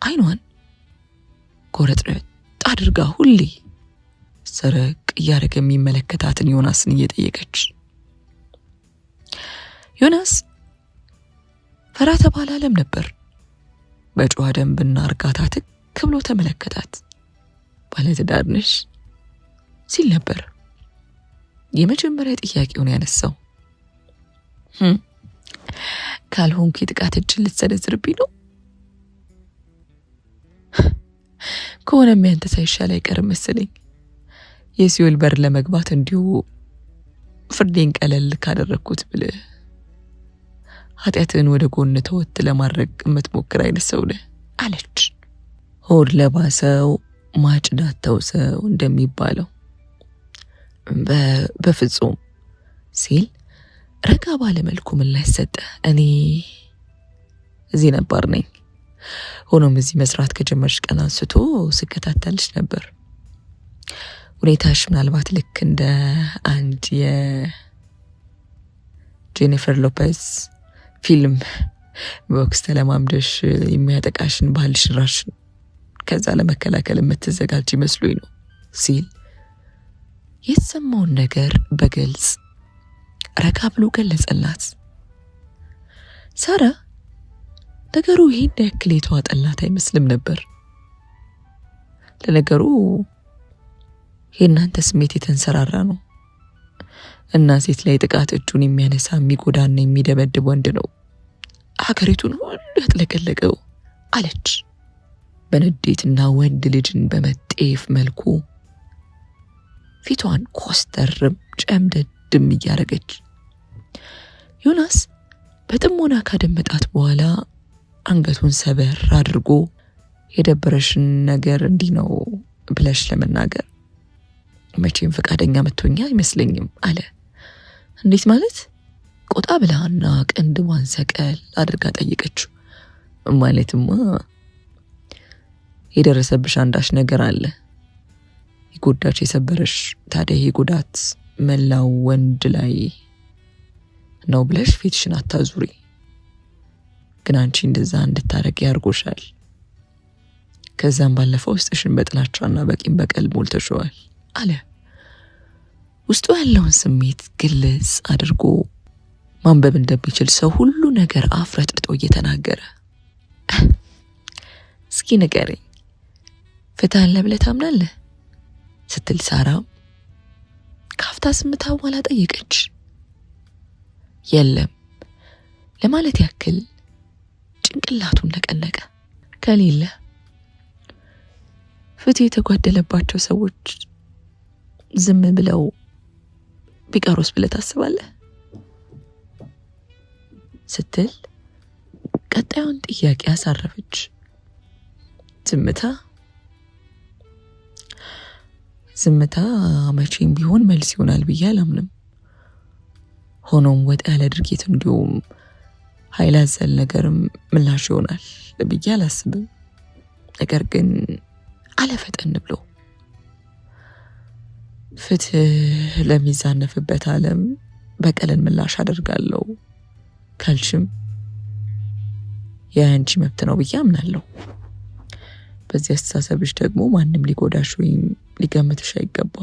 አይኗን ጎረጥረጥ አድርጋ ሁሌ ሰረቅ እያደረገ የሚመለከታትን ዮናስን እየጠየቀች። ዮናስ ፈራ ተባለ አለም ነበር። በጨዋ ደንብና እርጋታ ትክ ብሎ ተመለከታት። ባለትዳር ነሽ ሲል ነበር የመጀመሪያ ጥያቄውን ያነሳው። ካልሆንኩ የጥቃት እጅን ልትሰነዝርብኝ ነው? ከሆነም ያንተ ሳይሻል አይቀርም መሰለኝ። የሲኦል በር ለመግባት እንዲሁ ፍርዴን ቀለል ካደረግኩት ብለህ ኃጢአትን ወደ ጎን ተወት ለማድረግ የምትሞክር አይነት ሰው ነህ አለች። ሆድ ለባሰው ማጭዳት ተውሰው እንደሚባለው በፍጹም ሲል ረጋ ባለ መልኩ ምላሽ ሰጠ። እኔ እዚህ ነበር ነኝ። ሆኖም እዚህ መስራት ከጀመርሽ ቀን አንስቶ ስከታተልሽ ነበር። ሁኔታሽ ምናልባት ልክ እንደ አንድ የጄኒፈር ሎፔዝ ፊልም ቦክስ ተለማምደሽ የሚያጠቃሽን ባህል ሽራሽን ከዛ ለመከላከል የምትዘጋጅ ይመስሉኝ ነው ሲል የተሰማውን ነገር በግልጽ ረጋ ብሎ ገለጸላት። ሳራ ነገሩ ይሄን ያክል የተዋጠላት አይመስልም ነበር። ለነገሩ የእናንተ ስሜት የተንሰራራ ነው እና ሴት ላይ ጥቃት እጁን የሚያነሳ የሚጎዳና የሚደበድብ ወንድ ነው ሀገሪቱን ሁሉ ያጥለቀለቀው አለች በንዴትና ወንድ ልጅን በመጤፍ መልኩ ፊቷን ኮስተርም ጨምደድም እያረገች። ዮናስ በጥሞና ካደመጣት በኋላ አንገቱን ሰበር አድርጎ የደበረሽን ነገር እንዲህ ነው ብለሽ ለመናገር መቼም ፈቃደኛ መጥቶኛ አይመስለኝም አለ። እንዴት ማለት? ቆጣ ብላና ቅንድቧን ሰቀል አድርጋ ጠየቀችው። ማለትማ የደረሰብሽ አንዳች ነገር አለ የጎዳች የሰበረሽ። ታዲያ ይሄ ጉዳት መላው ወንድ ላይ ነው ብለሽ ፊትሽን አታዙሪ። ግን አንቺ እንደዛ እንድታረጊ ያርጎሻል። ከዛም ባለፈው ውስጥሽን በጥላቻና በቂም በቀል ሞልተሽዋል አለ። ውስጡ ያለውን ስሜት ግልጽ አድርጎ ማንበብ እንደሚችል ሰው ሁሉ ነገር አፍረጥርጦ እየተናገረ እስኪ ንገረኝ ፍትህ አለ ብለህ ታምናለህ ስትል ሳራ ካፍታ ስምታ በኋላ ጠየቀች። የለም ለማለት ያክል ጭንቅላቱን ነቀነቀ። ከሌለ ፍትህ የተጓደለባቸው ሰዎች ዝም ብለው ቢቀሩስ ብለህ ታስባለህ ስትል ቀጣዩን ጥያቄ አሳረፈች። ዝምታ መቼም ቢሆን መልስ ይሆናል ብዬ አላምንም። ሆኖም ወጣ ያለ ድርጊት እንዲሁም ኃይል አዘል ነገርም ምላሽ ይሆናል ብዬ አላስብም። ነገር ግን አለፈጠን ብሎ ፍትህ ለሚዛነፍበት ዓለም በቀልን ምላሽ አደርጋለሁ ካልሽም የአንቺ መብት ነው ብዬ አምናለሁ። በዚህ አስተሳሰብሽ ደግሞ ማንም ሊጎዳሽ ወይም ሊገምትሽ አይገባ።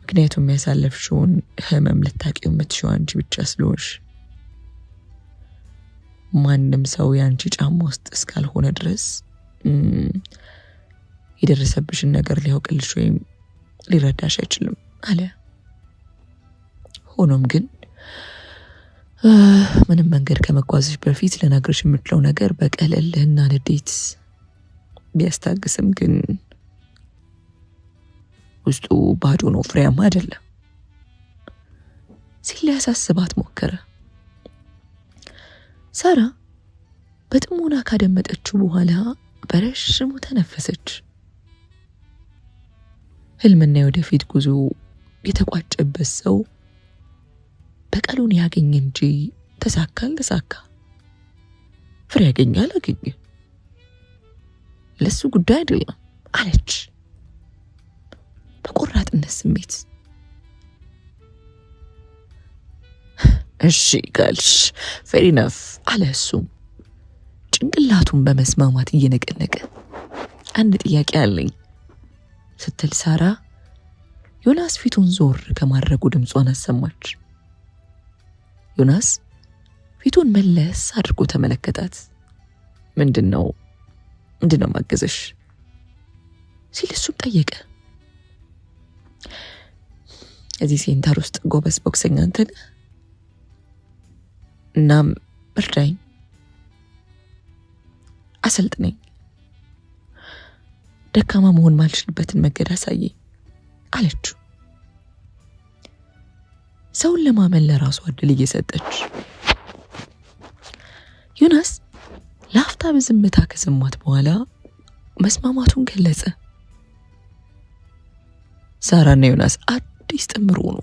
ምክንያቱም ያሳለፍሽውን ህመም ልታቂው የምትሽው አንቺ ብቻ ስለሆንሽ ማንም ሰው የአንቺ ጫማ ውስጥ እስካልሆነ ድረስ የደረሰብሽን ነገር ሊያውቅልሽ ወይም ሊረዳሽ አይችልም አለ። ሆኖም ግን ምንም መንገድ ከመጓዝሽ በፊት ለነገርሽ የምትለው ነገር በቀለልህና ንዴት ቢያስታግስም ግን ውስጡ ባዶ ነው፣ ፍሬያማ አይደለም ሲል ሊያሳስባት ሞከረ። ሳራ በጥሞና ካደመጠችው በኋላ በረሽሙ ተነፈሰች። ህልምና የወደፊት ጉዞ የተቋጨበት ሰው በቀሉን ያገኝ እንጂ ተሳካል ተሳካ ፍሬ ያገኛል አገኘ ለሱ ጉዳይ አይደለም አለች በቆራጥነት ስሜት። እሺ ካልሽ ፌር ኢነፍ አለ እሱም ጭንቅላቱን በመስማማት እየነቀነቀ አንድ ጥያቄ አለኝ ስትል ሳራ ዮናስ ፊቱን ዞር ከማድረጉ ድምጿን አሰማች። ዮናስ ፊቱን መለስ አድርጎ ተመለከታት። ምንድነው ማገዘሽ ሲል እሱም ጠየቀ። እዚህ ሴንተር ውስጥ ጎበዝ ቦክሰኛ አንተ ነህ፣ እናም እርዳኝ፣ አሰልጥነኝ፣ ደካማ መሆን ማልችልበትን መንገድ አሳየኝ አለችው። ሰውን ለማመን ለራሷ እድል እየሰጠች ዮናስ ለአፍታ በዝምታ ከሰማት በኋላ መስማማቱን ገለጸ። ሳራና ዮናስ አዲስ ጥምር ሆኑ።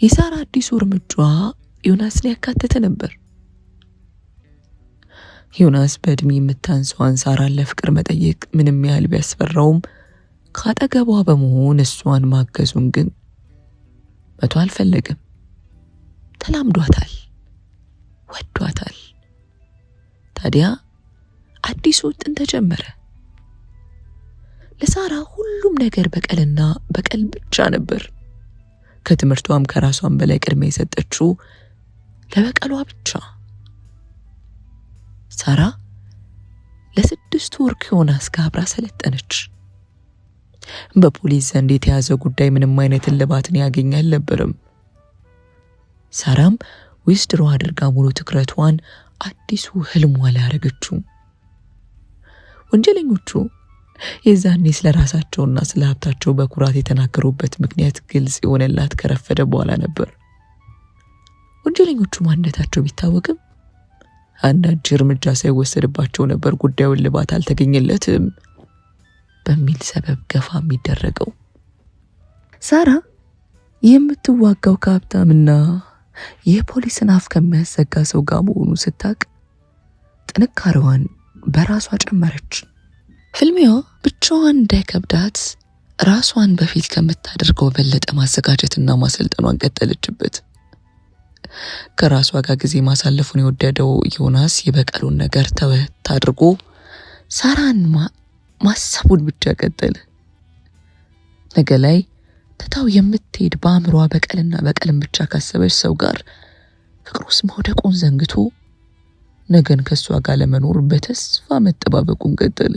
የሳራ አዲሱ እርምጃዋ ዮናስን ያካተተ ነበር። ዮናስ በእድሜ የምታንሰዋን ሳራን ለፍቅር መጠየቅ ምንም ያህል ቢያስፈራውም ካጠገቧ በመሆን እሷን ማገዙን ግን መቶ አልፈለግም። ተላምዷታል፣ ወዷታል። ታዲያ አዲሱ ውጥን ተጀመረ። ለሳራ ሁሉም ነገር በቀልና በቀል ብቻ ነበር። ከትምህርቷም ከራሷም በላይ ቅድሚያ የሰጠችው ለበቀሏ ብቻ። ሳራ ለ6 ወር ከዮናስ ጋር አብራ ሰለጠነች። በፖሊስ ዘንድ የተያዘ ጉዳይ ምንም አይነት እልባትን ያገኝ አልነበረም። ሳራም ዊዝድሮ አድርጋ ሙሉ ትኩረቷን አዲሱ ህልሟ ላይ አረገችው። ወንጀለኞቹ የዛኔ ስለ ራሳቸውና ስለ ሀብታቸው በኩራት የተናገሩበት ምክንያት ግልጽ የሆነላት ከረፈደ በኋላ ነበር። ወንጀለኞቹ ማንነታቸው ቢታወቅም አንዳች እርምጃ ሳይወሰድባቸው ነበር ጉዳዩን ልባት አልተገኘለትም በሚል ሰበብ ገፋ የሚደረገው። ሳራ የምትዋጋው ከሀብታምና የፖሊስን አፍ ከሚያሰጋ ሰው ጋር መሆኑ ስታቅ ጥንካሬዋን በራሷ ጨመረች። ፍልሚያዋ ብቻዋን እንዳይከብዳት ራሷን በፊት ከምታደርገው በለጠ ማዘጋጀትና ማሰልጠኗን ቀጠለችበት። ከራሷ ጋር ጊዜ ማሳለፉን የወደደው ዮናስ የበቀሉን ነገር ተወት አድርጎ ሳራን ማሰቡን ብቻ ቀጠለ። ነገ ላይ ትታው የምትሄድ በአእምሯ በቀልና በቀልን ብቻ ካሰበች ሰው ጋር ፍቅር ውስጥ መውደቁን ዘንግቶ ነገን ከሷ ጋር ለመኖር በተስፋ መጠባበቁን ቀጠለ።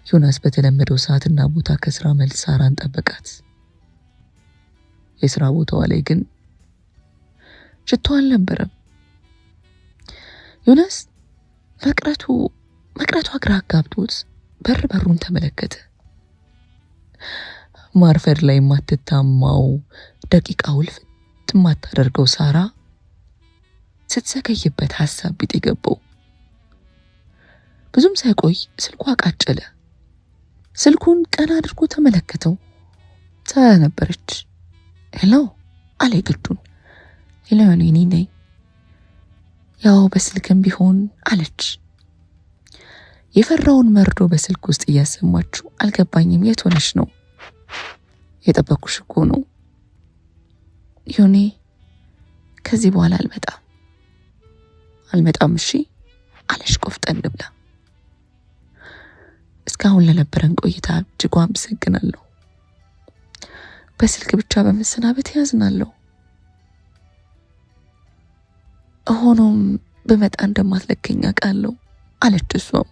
ዮናስ በተለመደው ሰዓትና ቦታ ከስራ መልስ ሳራን ጠበቃት። የስራ ቦታዋ ላይ ግን ሽቶ አልነበረም። ዮናስ መቅረቷ ግራ አጋብቶት በሩን ተመለከተ። ማርፈድ ላይ የማትታማው ደቂቃ ውልፍት የማታደርገው ሳራ ስትዘገይበት ሀሳብ ቢጤ ገባው። ብዙም ሳይቆይ ስልኩ አቃጨለ። ስልኩን ቀና አድርጎ ተመለከተው። ሳራ ነበረች። ሄሎ አለ ግዱን። ሄሎ እኔ ነኝ። ያው በስልክም ቢሆን አለች። የፈራውን መርዶ በስልክ ውስጥ እያሰማችሁ አልገባኝም። የት ሆነሽ ነው? የጠበኩሽ እኮ ነው። ዮኒ ከዚህ በኋላ አልመጣም እሺ አለሽ ቆፍጠን ብላ። እስካሁን ለነበረን ቆይታ እጅግ አመሰግናለሁ። በስልክ ብቻ በመሰናበት ያዝናለሁ። ሆኖም በመጣ እንደማትለከኝ አውቃለሁ አለች እሷም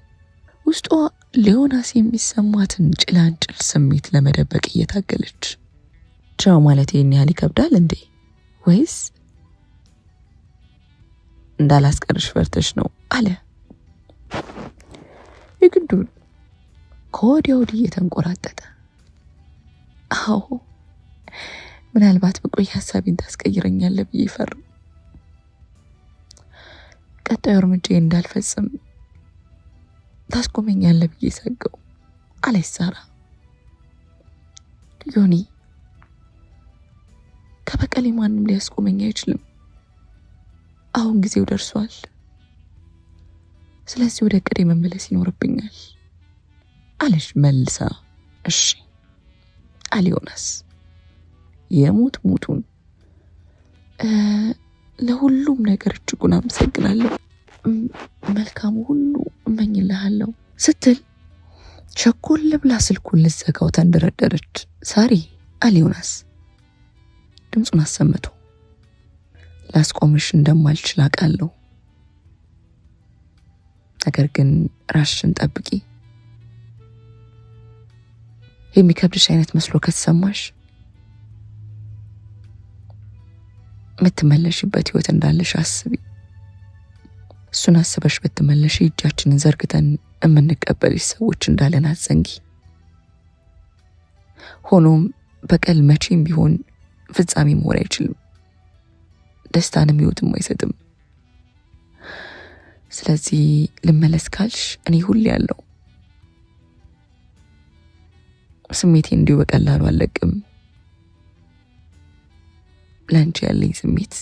ውስጧ ለዮናስ የሚሰማትን ጭላንጭል ስሜት ለመደበቅ እየታገለች። ቻው ማለት ይህን ያህል ይከብዳል እንዴ? ወይስ እንዳላስቀርሽ ፈርተሽ ነው አለ። የግዱን ከወዲያ ወዲህ እየተንቆራጠጠ አዎ ምናልባት በቆይ ሀሳቤን ታስቀይረኛለህ ብዬ ፈራሁ። ቀጣዩ እርምጃዬን እንዳልፈጽም ታስቆመኛለህ ብዬ ሰጋሁ አለች ሳራ። ዮኒ ከበቀሌ ማንም ሊያስቆመኝ አይችልም። አሁን ጊዜው ደርሷል። ስለዚህ ወደ እቅዴ መመለስ ይኖርብኛል አለች መልሳ። እሺ አለ ዮናስ የሙቱን ለሁሉም ነገር እጅጉን አመሰግናለሁ መልካሙ ሁሉ እመኝልሃለሁ ስትል ቸኮል ብላ ስልኩን ልትዘጋው ተንደረደረች። ሳሪ አለ ዮናስ ድምፁን አሰምቶ። ላስቆምሽ እንደማልችል አውቃለሁ፣ ነገር ግን ራስሽን ጠብቂ። የሚከብድሽ አይነት መስሎ ከተሰማሽ የምትመለሽበት ህይወት እንዳለሽ አስቢ። እሱን አስበሽ ብትመለሽ እጃችንን ዘርግተን የምንቀበልሽ ሰዎች እንዳለን አትዘንጊ። ሆኖም በቀል መቼም ቢሆን ፍጻሜ መሆን አይችልም፣ ደስታንም ህይወትም አይሰጥም። ስለዚህ ልመለስ ካልሽ እኔ ሁሌ ያለው ስሜቴ እንዲሁ በቀላሉ አለቅም። ላንቺ ያለኝ ስሜት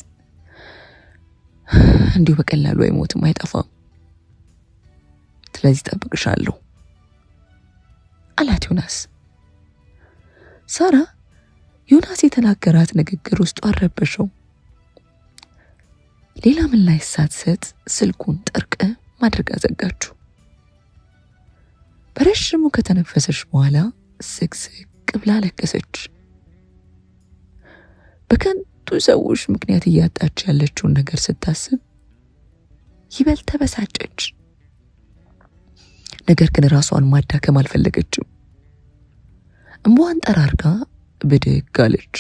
እንዲሁ በቀላሉ አይሞትም፣ አይጠፋም። ስለዚህ ጠብቅሻለሁ አላት ዮናስ። ሳራ ዮናስ የተናገራት ንግግር ውስጡ አረበሸው። ሌላ ምን ላይ ሳትሰጥ ስልኩን ጥርቅ ማድረግ ዘጋችሁ። በረሽሙ ከተነፈሰች በኋላ ስቅስቅ ብላ ለቀሰች። በከንቱ ሰዎች ምክንያት እያጣች ያለችውን ነገር ስታስብ ይበልጥ ተበሳጨች። ነገር ግን ራሷን ማዳከም አልፈለገችም። እንባዋን ጠራርጋ ብድግ አለች።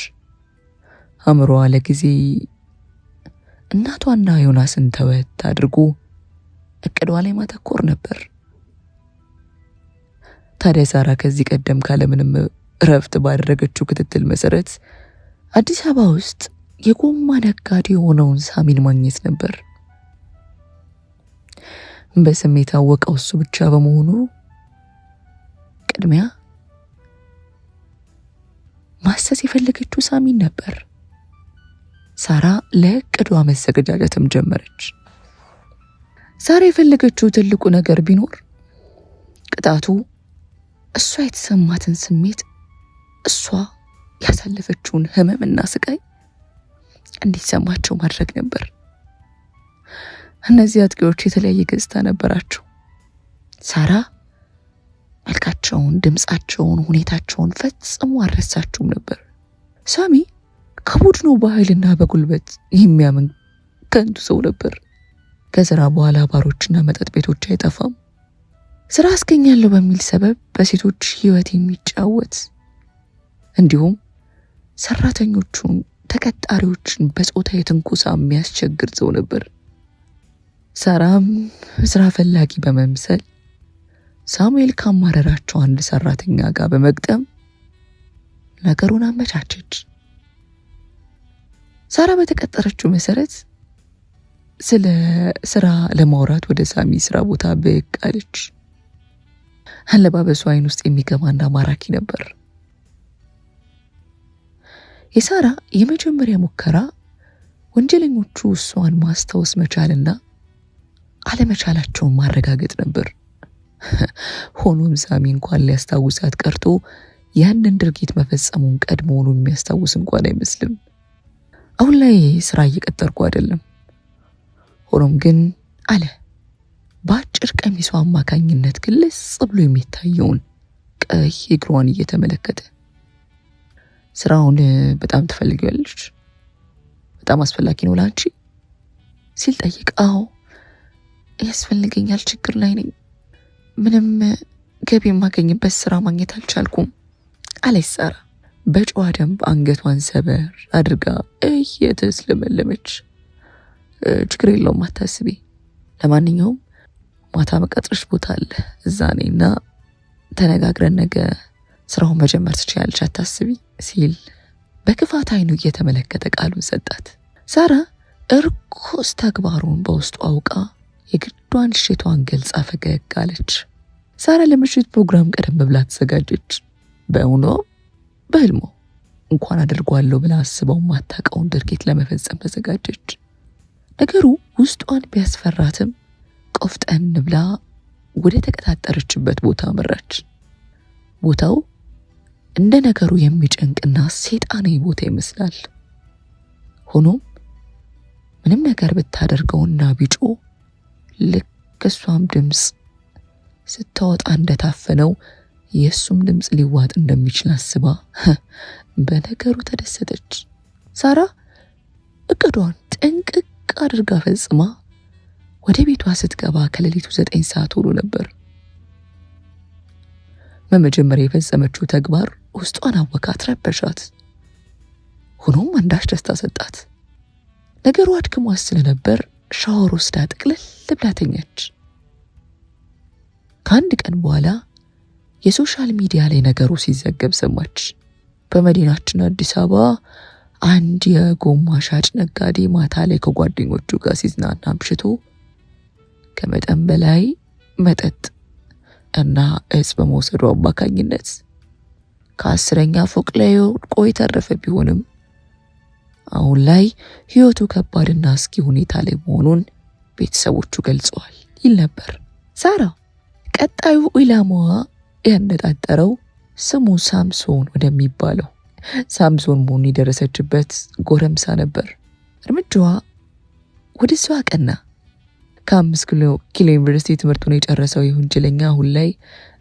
አእምሮዋ ለጊዜ እናቷና ዮናስን ተወት አድርጎ እቅዷ ላይ ማተኮር ነበር። ታዲያ ሳራ ከዚህ ቀደም ካለምንም እረፍት ባደረገችው ክትትል መሰረት አዲስ አበባ ውስጥ የጎማ ነጋዴ የሆነውን ሳሚን ማግኘት ነበር። በስሜት የታወቀው እሱ ብቻ በመሆኑ ቅድሚያ ማሰስ የፈለገችው ሳሚን ነበር። ሳራ ለእቅዷ መዘገጃጀትም ጀመረች። ሳራ የፈለገችው ትልቁ ነገር ቢኖር ቅጣቱ እሷ የተሰማትን ስሜት፣ እሷ ያሳለፈችውን ህመምና ስቃይ እንዲሰማቸው ማድረግ ነበር። እነዚህ አጥቂዎች የተለያየ ገጽታ ነበራቸው። ሳራ መልካቸውን፣ ድምፃቸውን፣ ሁኔታቸውን ፈጽሞ አልረሳችውም ነበር። ሳሚ ከቡድኑ በኃይልና በጉልበት የሚያምን ከንቱ ሰው ነበር። ከስራ በኋላ ባሮችና መጠጥ ቤቶች አይጠፋም። ስራ አስገኛለሁ በሚል ሰበብ በሴቶች ህይወት የሚጫወት እንዲሁም ሰራተኞቹን፣ ተቀጣሪዎችን በጾታዊ ትንኮሳ የሚያስቸግር ሰው ነበር። ሳራም ስራ ፈላጊ በመምሰል ሳሙኤል ካማረራቸው አንድ ሰራተኛ ጋር በመግጠም ነገሩን አመቻቸች። ሳራ በተቀጠረችው መሰረት ስለ ስራ ለማውራት ወደ ሳሚ ስራ ቦታ ብቅ አለች። አለባበሱ አይን ውስጥ የሚገባና ማራኪ ነበር። የሳራ የመጀመሪያ ሙከራ ወንጀለኞቹ እሷን ማስታወስ መቻልና አለመቻላቸውን ማረጋገጥ ነበር። ሆኖም ሳሚ እንኳን ሊያስታውሳት ቀርቶ ያንን ድርጊት መፈጸሙን ቀድሞውኑ የሚያስታውስ እንኳን አይመስልም። አሁን ላይ ስራ እየቀጠርኩ አይደለም፣ ሆኖም ግን አለ በአጭር ቀሚሷ አማካኝነት ግልጽ ብሎ የሚታየውን ቀይ እግሯን እየተመለከተ። ስራውን በጣም ትፈልጊያለሽ? በጣም አስፈላጊ ነው ላንቺ ሲል ጠይቅ። አዎ ያስፈልገኛል፣ ችግር ላይ ነኝ፣ ምንም ገቢ የማገኝበት ስራ ማግኘት አልቻልኩም አለች ሳራ በጨዋ ደንብ አንገቷን ሰበር አድርጋ እየተስለመለመች። ችግር የለውም አታስቢ፣ ለማንኛውም ማታ መቀጥርሽ ቦታ አለ፣ እዛ ነኝና ተነጋግረን ነገ ስራውን መጀመር ትችያለሽ፣ አታስቢ ሲል በክፋት አይኑ እየተመለከተ ቃሉን ሰጣት። ሳራ እርኩስ ተግባሩን በውስጡ አውቃ የግዷን እሽቷን ገልጻ ፈገግ አለች። ሳራ ለምሽት ፕሮግራም ቀደም ብላ ተዘጋጀች። በእውኗ በህልሟ እንኳን አድርጓለሁ ብላ አስበው ማታውቀውን ድርጊት ለመፈጸም ተዘጋጀች። ነገሩ ውስጧን ቢያስፈራትም ቆፍጠን ብላ ወደ ተቀጣጠረችበት ቦታ አመራች። ቦታው እንደ ነገሩ የሚጨንቅና ሰይጣናዊ ቦታ ይመስላል። ሆኖም ምንም ነገር ብታደርገውና ቢጮ ልክ እሷም ድምፅ ስታወጣ እንደታፈነው የእሱም ድምፅ ሊዋጥ እንደሚችል አስባ በነገሩ ተደሰተች። ሳራ እቅዷን ጥንቅቅ አድርጋ ፈጽማ ወደ ቤቷ ስትገባ ከሌሊቱ 9 ሰዓት ሆኖ ነበር። በመጀመሪያ የፈጸመችው ተግባር ውስጧን አወካት፣ ረበሻት። ሆኖም አንዳች ደስታ ሰጣት። ነገሩ አድክሟት ስለነበር ሻወር ወስዳ ጥቅልል ብላ ተኛች። ከአንድ ቀን በኋላ የሶሻል ሚዲያ ላይ ነገሩ ሲዘገብ ሰማች። በመዲናችን አዲስ አበባ አንድ የጎማ ሻጭ ነጋዴ ማታ ላይ ከጓደኞቹ ጋር ሲዝናና አምሽቶ ከመጠን በላይ መጠጥ እና እጽ በመውሰዱ አማካኝነት ከ10ኛ ፎቅ ላይ ወድቆ የተረፈ ቢሆንም አሁን ላይ ህይወቱ ከባድና አስጊ ሁኔታ ላይ መሆኑን ቤተሰቦቹ ገልጸዋል ይል ነበር። ሳራ ቀጣዩ ኢላማዋ ያነጣጠረው ስሙ ሳምሶን ወደሚባለው ሳምሶን መሆኑን የደረሰችበት ጎረምሳ ነበር። እርምጃዋ ወደ እሱ አቀና። ከ5 ኪሎ ዩኒቨርሲቲ ትምህርቱን የጨረሰው የወንጀለኛ አሁን ላይ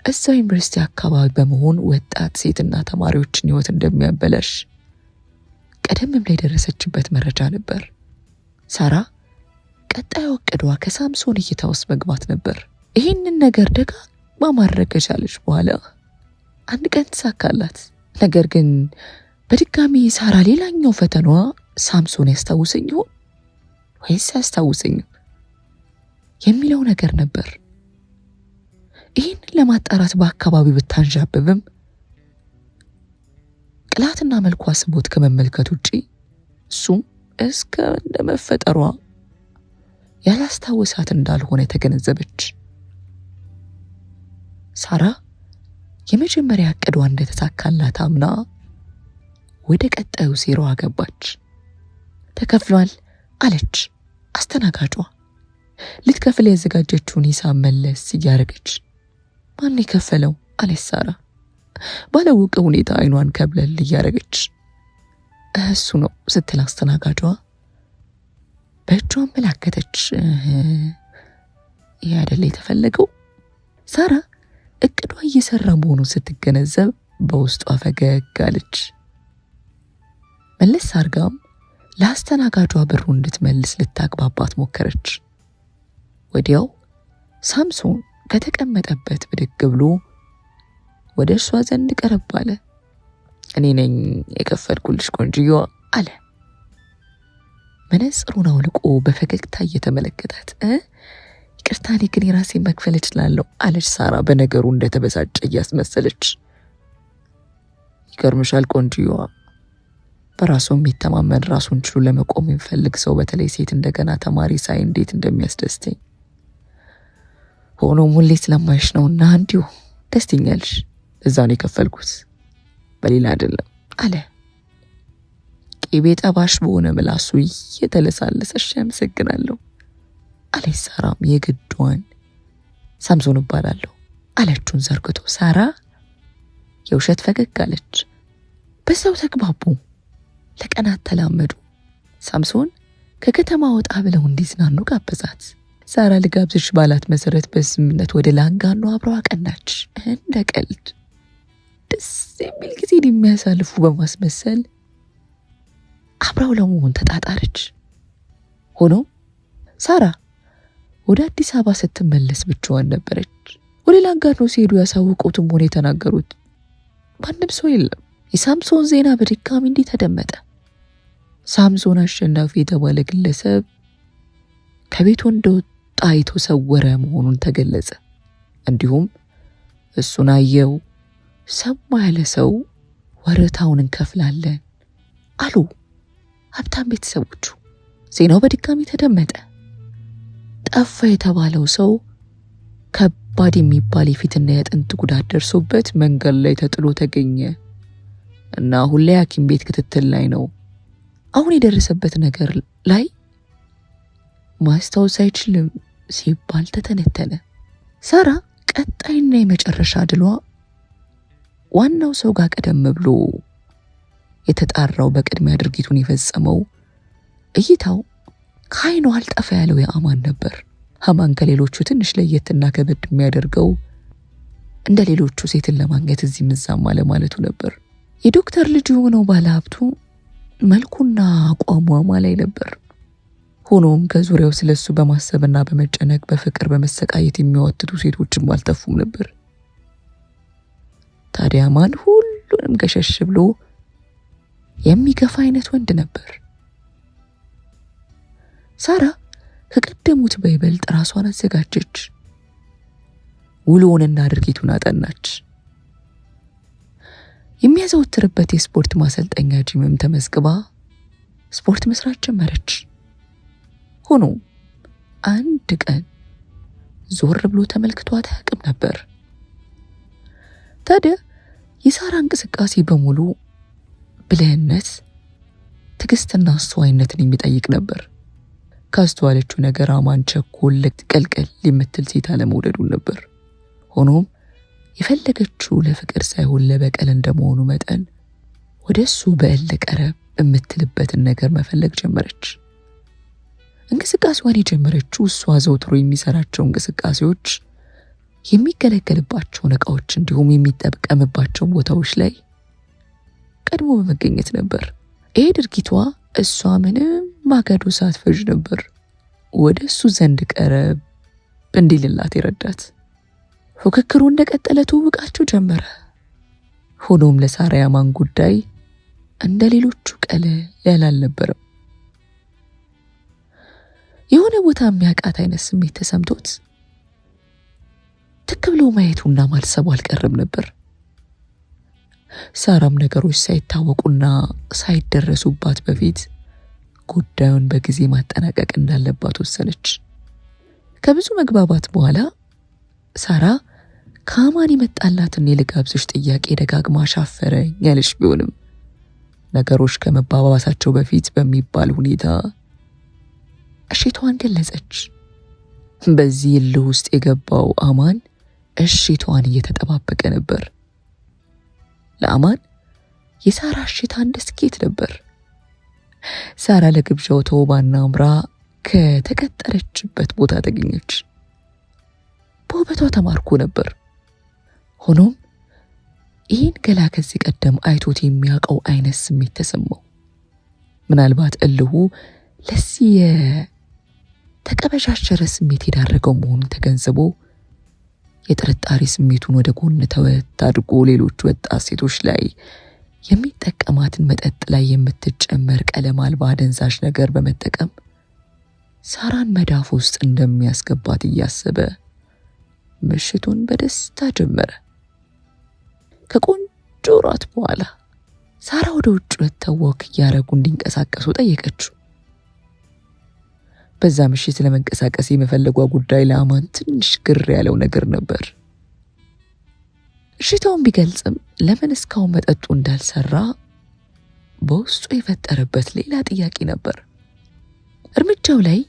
እዛው ዩኒቨርሲቲ አካባቢ በመሆን ወጣት ሴትና ተማሪዎችን ህይወት እንደሚያበላሽ ቀደም ብላ የደረሰችበት መረጃ ነበር። ሳራ ቀጣዩ እቅዷ ከሳምሶን እይታ ውስጥ መግባት ነበር። ይህንን ነገር ደጋግማ ማድረግ ከቻለች በኋላ አንድ ቀን ተሳካላት። ነገር ግን በድጋሚ ሳራ ሌላኛው ፈተናዋ ሳምሶን ያስታውሰኝ ይሆን ወይስ አያስታውሰኝም የሚለው ነገር ነበር። ይህንን ለማጣራት በአካባቢው ብታንዣብብም ቅላትና መልኳ ስቦት ከመመልከት ውጪ እሱም እስከ እንደመፈጠሯ ያላስታወሳት እንዳልሆነ የተገነዘበች ሳራ የመጀመሪያ እቅዷ እንደተሳካላት አምና ወደ ቀጣዩ ሴራዋ ገባች። ተከፍሏል አለች አስተናጋጇ ልትከፍል ያዘጋጀችውን ሂሳብ መለስ እያደረገች። ማን የከፈለው አለች ሳራ ባለውቅ ሁኔታ አይኗን ከብለል እያደረገች። እሱ ነው ስትል አስተናጋጇ በእጇ መላከተች። ይህ አይደል የተፈለገው? ሳራ እቅዷ እየሰራ መሆኑን ስትገነዘብ በውስጧ ፈገግ አለች። መለስ አርጋም ለአስተናጋጇ ብሩ እንድትመልስ ልታግባባት ሞከረች። ወዲያው ሳምሶን ከተቀመጠበት ብድግ ብሎ ወደ እሷ ዘንድ ቀረብ አለ። እኔ ነኝ የከፈልኩልሽ ቆንጅዬዋ አለ። መነጽሩን አውልቆ በፈገግታ እየተመለከታት ይቅርታ እኔ ግን የራሴን መክፈል እችላለሁ አለች ሳራ በነገሩ እንደተበሳጨ እያስመሰለች። ይገርምሻል ቆንጅዬዋ፣ በራሱ የሚተማመን ራሱን ችሎ ለመቆም የሚፈልግ ሰው በተለይ ሴት እንደገና ተማሪ ሳይ እንዴት እንደሚያስደስተኝ። ሆኖም ሁሌ ስለማይሽ ነውና እንዲሁ ደስ ይኛልሽ። እዛ ነው የከፈልኩት በሌላ አይደለም አለ። ቅቤ ጠባሽ በሆነ ምላሱ እየተለሳለሰሽ ያመሰግናለሁ አለች ሳራም የግዷን። ሳምሶን እባላለሁ አለችውን ዘርግቶ። ሳራ የውሸት ፈገግ አለች። በዛው ተግባቡ። ለቀናት ተላመዱ። ሳምሶን ከከተማ ወጣ ብለው እንዲዝናኑ ጋበዛት። ሳራ ልጋብዝሽ ባላት መሰረት በስምምነት ወደ ላንጋኖ አብረው አቀናች። እንደ ቀልድ ደስ የሚል ጊዜ የሚያሳልፉ በማስመሰል አብረው ለመሆን ተጣጣረች። ሆኖም ሳራ ወደ አዲስ አበባ ስትመለስ ብቻዋን ነበረች። ወደ ላንጋኖ ሲሄዱ ያሳወቁትም ሆነ የተናገሩት ማንም ሰው የለም። የሳምሶን ዜና በድጋሚ እንዲህ ተደመጠ። ሳምሶን አሸናፊ የተባለ ግለሰብ ከቤቱ እንደወጣ የተሰወረ መሆኑን ተገለጸ። እንዲሁም እሱን አየው ሰማ ያለ ሰው ወረታውን እንከፍላለን አሉ ሀብታም ቤተሰቦቹ። ዜናው በድጋሚ ተደመጠ። ጠፋ የተባለው ሰው ከባድ የሚባል የፊትና የአጥንት ጉዳት ደርሶበት መንገድ ላይ ተጥሎ ተገኘ እና አሁን ላይ ሐኪም ቤት ክትትል ላይ ነው። አሁን የደረሰበት ነገር ላይ ማስታወስ አይችልም ሲባል ተተነተነ። ሳራ ቀጣይና የመጨረሻ ድሏ ዋናው ሰው ጋር ቀደም ብሎ የተጣራው በቅድሚያ ድርጊቱን የፈጸመው እይታው ከዓይኑ አልጠፋ ያለው የአማን ነበር። አማን ከሌሎቹ ትንሽ ለየትና ከበድ የሚያደርገው እንደ ሌሎቹ ሴትን ለማግኘት እዚህ ምዛም አለማለቱ ነበር። የዶክተር ልጅ የሆነው ባለሀብቱ መልኩና አቋሙ አማላይ ነበር። ሆኖም ከዙሪያው ስለሱ በማሰብና በመጨነቅ በፍቅር በመሰቃየት የሚያወትቱ ሴቶችም አልጠፉም ነበር። ታዲያ አማን ሁሉንም ገሸሽ ብሎ የሚገፋ አይነት ወንድ ነበር። ሳራ ከቀደሙት በይበልጥ ራሷን አዘጋጀች። ውሎውንና ድርጊቱን አጠናች። የሚያዘወትርበት የስፖርት ማሰልጠኛ ጂምም ተመዝግባ ስፖርት መስራት ጀመረች። ሆኖም አንድ ቀን ዞር ብሎ ተመልክቷት አያውቅም ነበር። ታዲያ የሳራ እንቅስቃሴ በሙሉ ብልህነት፣ ትዕግስትና አስተዋይነትን የሚጠይቅ ነበር። ካስተዋለችው ነገር አማን ቸኮል ቀልቀል የምትል ሴት አለመውደዱን ነበር። ሆኖም የፈለገችው ለፍቅር ሳይሆን ለበቀል እንደመሆኑ መጠን ወደ እሱ በእል ቀረብ የምትልበትን ነገር መፈለግ ጀመረች። እንቅስቃሴዋን የጀመረችው እሷ ዘውትሮ የሚሰራቸው እንቅስቃሴዎች የሚገለገልባቸውን ዕቃዎች እንዲሁም የሚጠቀምባቸው ቦታዎች ላይ ቀድሞ በመገኘት ነበር። ይሄ ድርጊቷ እሷ ምንም ማገዶ ሳትፈጅ ነበር ወደ እሱ ዘንድ ቀረብ እንዲልላት ይረዳት። ፉክክሩ እንደቀጠለ ትውውቃቸው ጀመረ። ሆኖም ለሳራ የአማን ጉዳይ እንደ ሌሎቹ ቀለል ያለ አልነበረም። የሆነ ቦታ የሚያውቃት አይነት ስሜት ተሰምቶት ትክ ብሎ ማየቱና ማልሰቡ አልቀረም ነበር። ሳራም ነገሮች ሳይታወቁና ሳይደረሱባት በፊት ጉዳዩን በጊዜ ማጠናቀቅ እንዳለባት ወሰነች። ከብዙ መግባባት በኋላ ሳራ ከአማን የመጣላትን የልጋብዝሽ ጥያቄ ደጋግማ ሻፈረኝ ያለች ቢሆንም ነገሮች ከመባባሳቸው በፊት በሚባል ሁኔታ እሺቷን ገለጸች። በዚህ እልህ ውስጥ የገባው አማን እሺቷን እየተጠባበቀ ነበር። ለአማን የሳራ እሺታ እንደ ስኬት ነበር። ሳራ ለግብዣው ተውባና አምራ ከተቀጠረችበት ቦታ ተገኘች። በውበቷ ተማርኮ ነበር። ሆኖም ይህን ገላ ከዚህ ቀደም አይቶት የሚያውቀው አይነት ስሜት ተሰማው። ምናልባት እልሁ ለዚህ የተቀበሻሸረ ስሜት የዳረገው መሆኑን ተገንዝቦ የጥርጣሬ ስሜቱን ወደ ጎን ተወት አድርጎ ሌሎች ወጣት ሴቶች ላይ የሚጠቀማትን መጠጥ ላይ የምትጨመር ቀለም አልባ አደንዛዥ ነገር በመጠቀም ሳራን መዳፍ ውስጥ እንደሚያስገባት እያሰበ ምሽቱን በደስታ ጀመረ። ከቆንጆ ራት በኋላ ሳራ ወደ ውጭ ወጥተው ወክ እያረጉ እንዲንቀሳቀሱ ጠየቀችው። በዛ ምሽት ለመንቀሳቀስ የመፈለጓ ጉዳይ ለአማን ትንሽ ግር ያለው ነገር ነበር። እሽታውን ቢገልጽም ለምን እስካሁን መጠጡ እንዳልሰራ በውስጡ የፈጠረበት ሌላ ጥያቄ ነበር። እርምጃው ላይ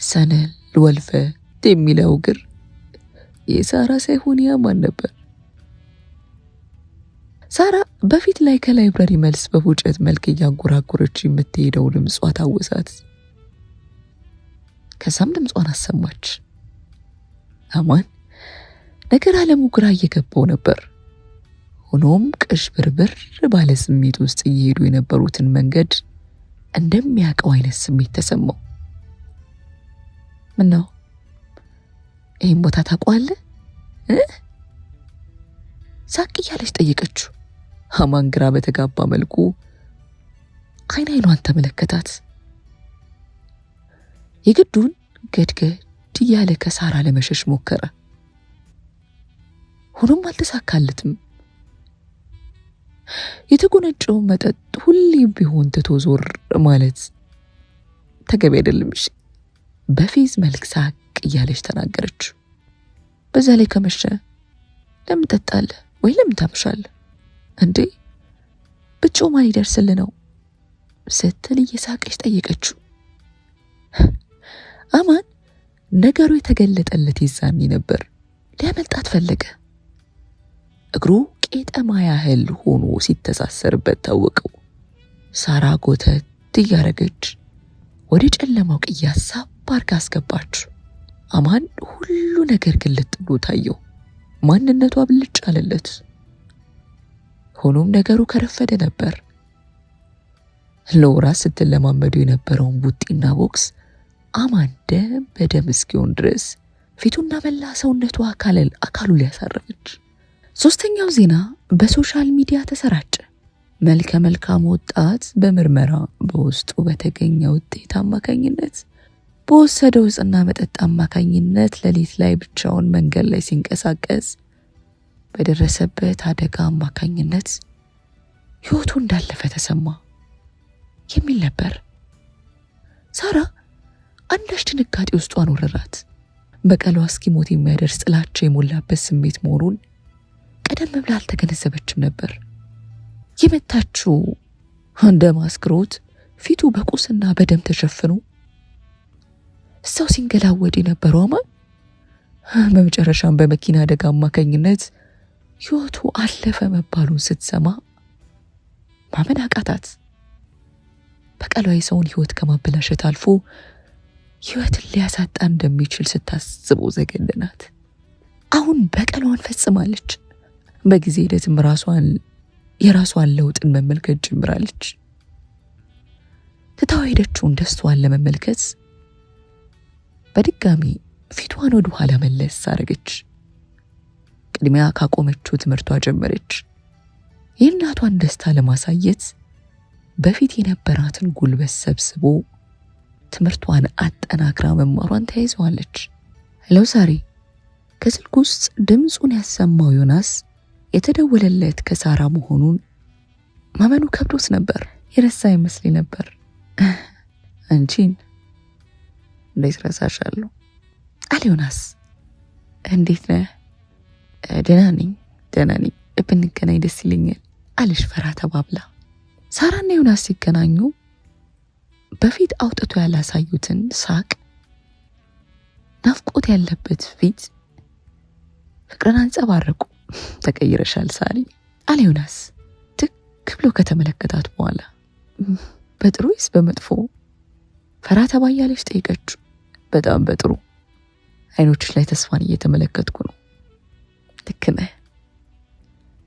ሰነል ወልፈት የሚለው ግር የሳራ ሳይሆን የአማን ነበር። ሳራ በፊት ላይ ከላይብረሪ መልስ በፉጨት መልክ እያንጎራጎረች የምትሄደው ድምጿ ታወሳት። ከዛም ድምጿን አሰማች። አማን ነገር አለሙ ግራ እየገባው ነበር። ሆኖም ቅሽብርብር ባለ ስሜት ውስጥ እየሄዱ የነበሩትን መንገድ እንደሚያውቀው አይነት ስሜት ተሰማው። ምነው ይህን ቦታ ታውቀዋለህ? ሳቅ እያለች ጠየቀችው። አማን ግራ በተጋባ መልኩ አይኗን ተመለከታት። የግዱን ገድገድ እያለ ከሳራ ለመሸሽ ሞከረ። ሆኖም አልተሳካለትም። የተጎነጨው መጠጥ ሁሌም ቢሆን ትቶ ዞር ማለት ተገቢ አይደለም። እሺ በፌዝ መልክ ሳቅ እያለች ተናገረች። በዛ ላይ ከመሸ ለምን ጠጣለህ ወይ ለምን ታምሻለህ እንዴ? ብቻው ማን ይደርስልህ ነው ስትል እየሳቀች ጠየቀችው። አማን ነገሩ የተገለጠለት ይዛኔ ነበር። ሊያመልጣት ፈለገ። እግሩ ቄጠማ ያህል ሆኖ ሲተሳሰርበት ታወቀው። ሳራ ጎተት እያረገች ወደ ጨለማው ቅያስ ሳብ አድርጋ አስገባችው። አማን ሁሉ ነገር ግልጥ ብሎ ታየው። ማንነቷ ብልጭ አለለት። ሆኖም ነገሩ ከረፈደ ነበር። ለወራት ስትለማመዱ የነበረውን ቡጢና ቦክስ አማን ደም በደም እስኪሆን ድረስ ፊቱና መላ ሰውነቱ አካሉ ሊያሳረፈች። ሶስተኛው ዜና በሶሻል ሚዲያ ተሰራጨ። መልከ መልካም ወጣት በምርመራ በውስጡ በተገኘ ውጤት አማካኝነት በወሰደው ዕፅና መጠጥ አማካኝነት ሌሊት ላይ ብቻውን መንገድ ላይ ሲንቀሳቀስ በደረሰበት አደጋ አማካኝነት ሕይወቱ እንዳለፈ ተሰማ የሚል ነበር። ሳራ አንዳች ድንጋጤ ውስጧን ወረራት። በቀሏ እስኪሞት የሚያደርስ ጥላቻ የሞላበት ስሜት መሆኑን ቀደም ብላ አልተገነዘበችም ነበር። የመታችው ደም አስክሮት ፊቱ በቁስና በደም ተሸፍኖ እዛው ሲንገላወድ የነበረው አማን በመጨረሻም በመኪና አደጋ አማካኝነት ሕይወቱ አለፈ መባሉን ስትሰማ ማመን አቃታት። በቀሏ የሰውን ሕይወት ከማበላሸት አልፎ ሕይወትን ሊያሳጣ እንደሚችል ስታስበው ዘገነናት። አሁን በቀሏን ፈጽማለች። በጊዜ ሂደትም የራሷን ለውጥን መመልከት ጀምራለች። ትታው ሄደችውን ደስታዋን ለመመልከት በድጋሚ ፊቷን ወደ ኋላ መለስ አረገች። ቅድሚያ ካቆመችው ትምህርቷ ጀመረች። የእናቷን ደስታ ለማሳየት በፊት የነበራትን ጉልበት ሰብስቦ ትምህርቷን አጠናክራ መማሯን ተያይዘዋለች። ሄሎ ሳሪ። ከስልክ ውስጥ ድምፁን ያሰማው ዮናስ የተደወለለት ከሳራ መሆኑን ማመኑ ከብዶት ነበር። የረሳ ይመስል ነበር። አንቺን እንዴት ረሳሻለሁ አለ ዮናስ። እንዴት ነህ? ደህና ነኝ። ብንገናኝ ደስ ይለኛል አለሽ ፈራ ተባብላ። ሳራና ዮናስ ሲገናኙ በፊት አውጥቶ ያላሳዩትን ሳቅ፣ ናፍቆት ያለበት ፊት ፍቅርን አንጸባረቁ። ተቀይረሻል ሳሪ አለ ዮናስ ትክ ብሎ ከተመለከታት በኋላ። በጥሩ ወይስ በመጥፎ ፈራ ተባያለች ጠይቀችው። በጣም በጥሩ። አይኖችሽ ላይ ተስፋን እየተመለከትኩ ነው። ልክ ነህ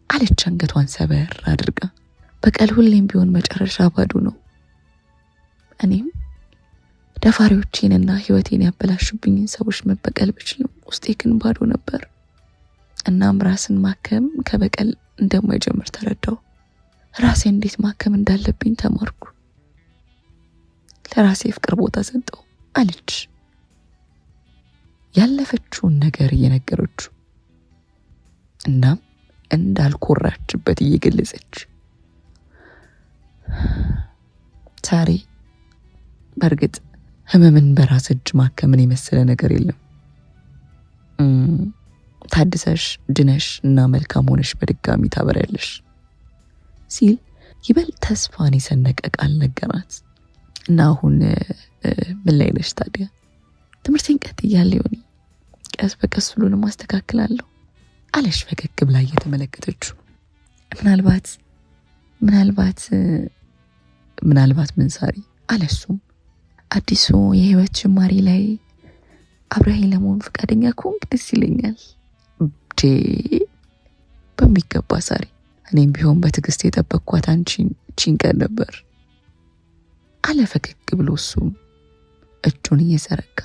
አለች አንገቷን ሰበር አድርጋ። በቀል ሁሌም ቢሆን መጨረሻ ባዶ ነው። እኔም ደፋሪዎቼንና ሕይወቴን ያበላሹብኝን ሰዎች መበቀል ብችልም ውስጤ ግን ባዶ ነበር። እናም ራስን ማከም ከበቀል እንደማይጀምር ተረዳው። ራሴን እንዴት ማከም እንዳለብኝ ተማርኩ። ለራሴ ፍቅር ቦታ ሰጠው አለች ያለፈችውን ነገር እየነገረችው። እናም እንዳልኮራችበት እየገለጸች ሳሪ፣ በእርግጥ ህመምን በራስ እጅ ማከምን የመሰለ ነገር የለም። ታድሰሽ ድነሽ እና መልካም ሆነሽ በድጋሚ ታበሪያለሽ ሲል ይበልጥ ተስፋን የሰነቀ ቃል ነገራት። እና አሁን ምን ላይ ነሽ ታዲያ? ትምህርቴን ቀጥያለሁ ዮኒ፣ ቀስ በቀስ ሁሉንም አስተካክላለሁ አለሽ ፈገግ ብላ እየተመለከተችው። ምናልባት ምን ሳሪ አለሱም አዲሱ የህይወት ጅማሬ ላይ አብረኸኝ ለመሆን ፈቃደኛ ከሆንክ ደስ ይለኛል። በሚገባ ሳሪ፣ እኔም ቢሆን በትዕግስት የጠበቅኳት አንቺን ቀን ነበር አለ ፈገግ ብሎ እሱም እጁን እየዘረጋ።